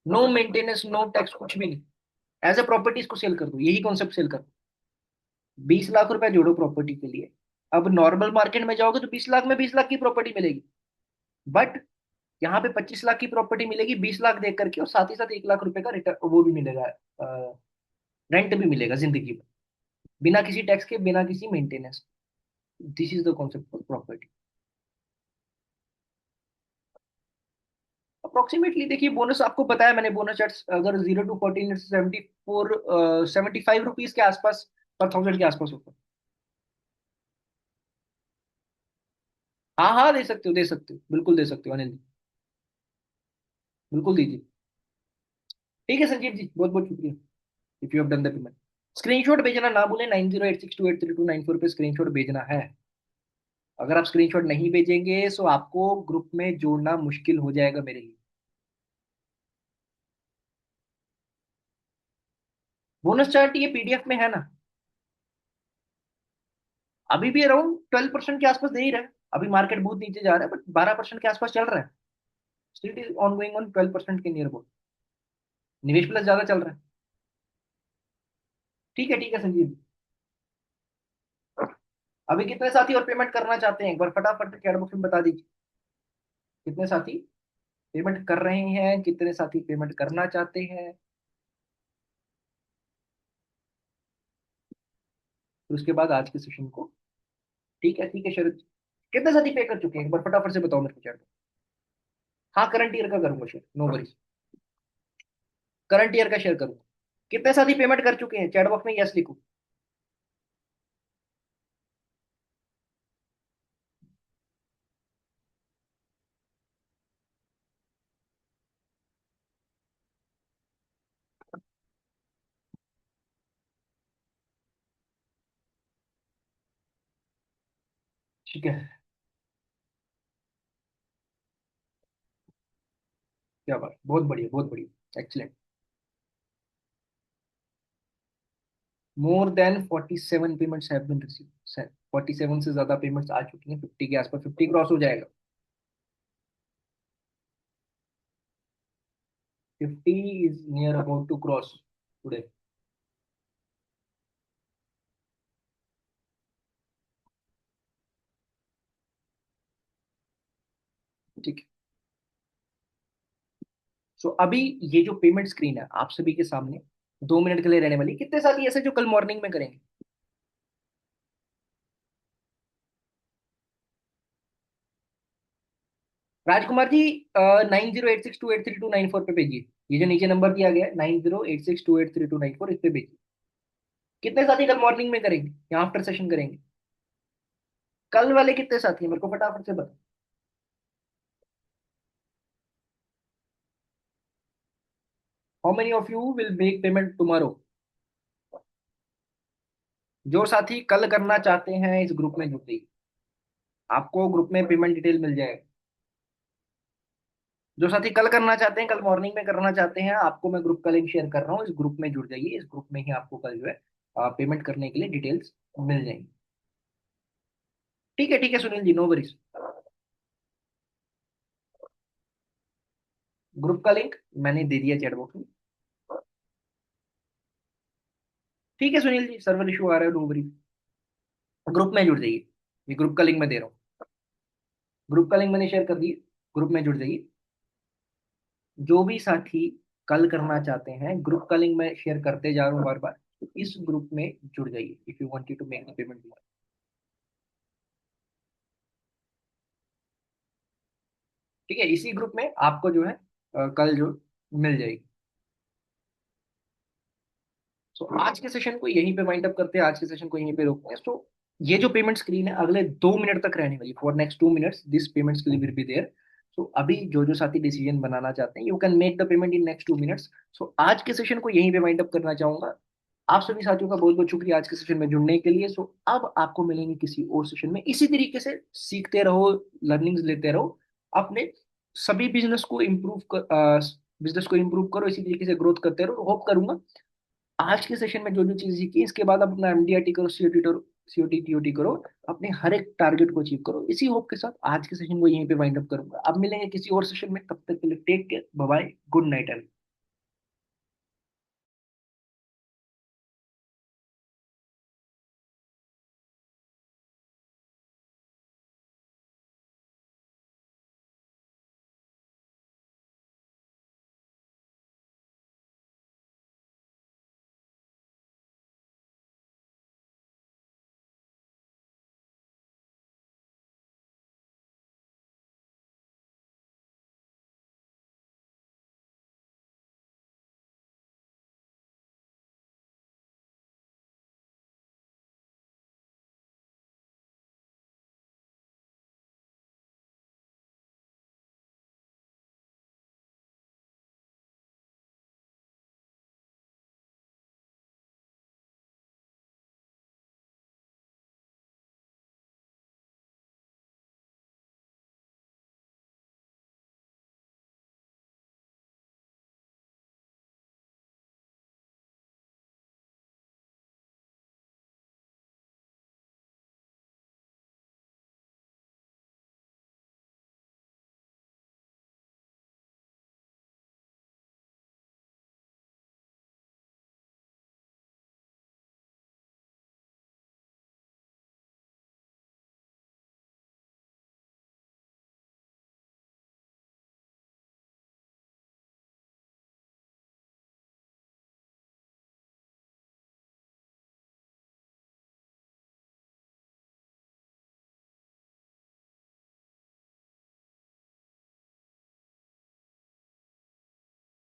नो मेंटेनेंस, नो टैक्स, कुछ भी नहीं। एज ए प्रॉपर्टी इसको सेल कर दो, यही कॉन्सेप्ट सेल कर दो। 20 लाख रुपए जोड़ो प्रॉपर्टी के लिए। अब नॉर्मल मार्केट में जाओगे तो 20 लाख में 20 लाख की प्रॉपर्टी मिलेगी, बट यहाँ पे 25 लाख की प्रॉपर्टी मिलेगी 20 लाख देख करके, और साथ ही साथ 1 लाख रुपए का रिटर्न वो भी मिलेगा, रेंट भी मिलेगा जिंदगी में, बिना किसी टैक्स के, बिना किसी maintenance. This is the concept of property. Approximately देखिए, बोनस आपको पता है, मैंने बोनस चार्ट अगर 0 to 14 74, 75 रुपीज के आसपास पर थाउजेंड के आसपास होता है। हाँ हाँ, दे सकते हो, दे सकते हो, बिल्कुल दे सकते हो अनिल जी, बिल्कुल दीजिए। ठीक है संजीव जी, बहुत बहुत शुक्रिया। If you have done the payment, screenshot भेजना ना भूलें, 9086283294 पे स्क्रीनशॉट भेजना है। अगर आप स्क्रीनशॉट नहीं भेजेंगे, तो आपको ग्रुप में जोड़ना मुश्किल हो जाएगा मेरे लिए। बोनस चार्ट ये पीडीएफ में है ना? अभी भी अराउंड 12% के आसपास दे ही रहा है। अभी मार्केट बहुत नीचे जा रहा है, बट 12% के आसपास चल रहा है। Still is on going on 12% के नियर अबाउट। निवेश प्लस ज्यादा चल रहा है। ठीक है संजीव। अभी कितने साथी और पेमेंट करना चाहते हैं, एक बार फटाफट चैट बॉक्स में बता दीजिए। कितने साथी पेमेंट कर रहे हैं, कितने साथी पेमेंट करना चाहते हैं। फिर उसके बाद आज के सेशन को। ठीक है शरद। कितने साथी पे कर चुके हैं, एक बार फटाफट से बताओ मेरे को चैट। हाँ, करंट ईयर का करूंगा share, no worries. Current year का शेयर करूंगा। कितने साथी पेमेंट कर चुके हैं, चैट बॉक्स में यस लिखो। ठीक है। क्या बात, बहुत बढ़िया बहुत बढ़िया, excellent. More than 47 payments have been received. 47 से ज्यादा पेमेंट्स आ चुकी हैं, 50 के आसपास, 50 क्रॉस हो जाएगा। 50 is near about to cross today. ठीक है। सो अभी ये जो पेमेंट स्क्रीन है आप सभी के सामने 2 मिनट के लिए रहने वाली। कितने साथी ऐसे जो कल मॉर्निंग में करेंगे। राजकुमार जी, 9086283294 पे भेजिए। ये जो नीचे नंबर दिया गया है 9086283294, इस पे भेजिए। कितने साथी कल मॉर्निंग में करेंगे या आफ्टर सेशन करेंगे। कल वाले कितने साथी हैं, मेरे को फटाफट से बताओ। How many of you will make payment tomorrow. जो साथी कल करना चाहते हैं इस ग्रुप में जुड़ जाइए। आपको ग्रुप में पेमेंट डिटेल मिल जाएगा। जो साथी कल करना चाहते हैं, कल मॉर्निंग में करना चाहते हैं, आपको मैं ग्रुप का लिंक शेयर कर रहा हूँ, इस ग्रुप में जुड़ जाइए। इस ग्रुप में ही आपको कल जो है पेमेंट करने के लिए डिटेल्स मिल जाएंगी। ठीक है Sunil ji, no worries. Group का लिंक मैंने दे दिया चैट बॉक्स में। ठीक है सुनील जी, सर्वर इशू आ रहा है, नो वरीज। ग्रुप में जुड़ जाइए। ये ग्रुप का लिंक मैं दे रहा हूँ। ग्रुप का लिंक मैंने शेयर कर दिया। ग्रुप में जुड़ जाइए। जो भी साथी कल करना चाहते हैं, ग्रुप का लिंक मैं शेयर करते जा रहा हूँ बार बार, तो इस ग्रुप में जुड़ जाइए if you wanted to make the payment. ठीक है, इसी ग्रुप में आपको जो है कल जो मिल जाएगी। सो आज के सेशन को यहीं पे वाइंड अप करते हैं, आज के सेशन को यहीं पे रोकते हैं। सो ये जो पेमेंट स्क्रीन है अगले 2 मिनट तक रहने वाली, for next 2 minutes this payment screen will be there. So अभी जो जो साथी डिसीजन बनाना चाहते हैं, you can make the payment in next 2 minutes. So आज के सेशन को यहीं पे वाइंड अप करना चाहूंगा। आप सभी साथियों का बहुत बहुत शुक्रिया आज के सेशन में जुड़ने के लिए। सो अब आपको मिलेंगे किसी और सेशन में, इसी तरीके से सीखते रहो, लर्निंग्स लेते रहो, अपने सभी बिजनेस को इम्प्रूव करो, इसी तरीके से ग्रोथ करते रहो। होप करूंगा आज के सेशन में जो जो चीज सीखी, इसके बाद आप अपना एमडीआईटी करो, सीओटी टीओटी करो, अपने हर एक टारगेट को अचीव करो। इसी होप के साथ आज के सेशन को यहीं पे वाइंड अप करूंगा। अब मिलेंगे किसी और सेशन में, तब तक के लिए take care, bye bye, good night.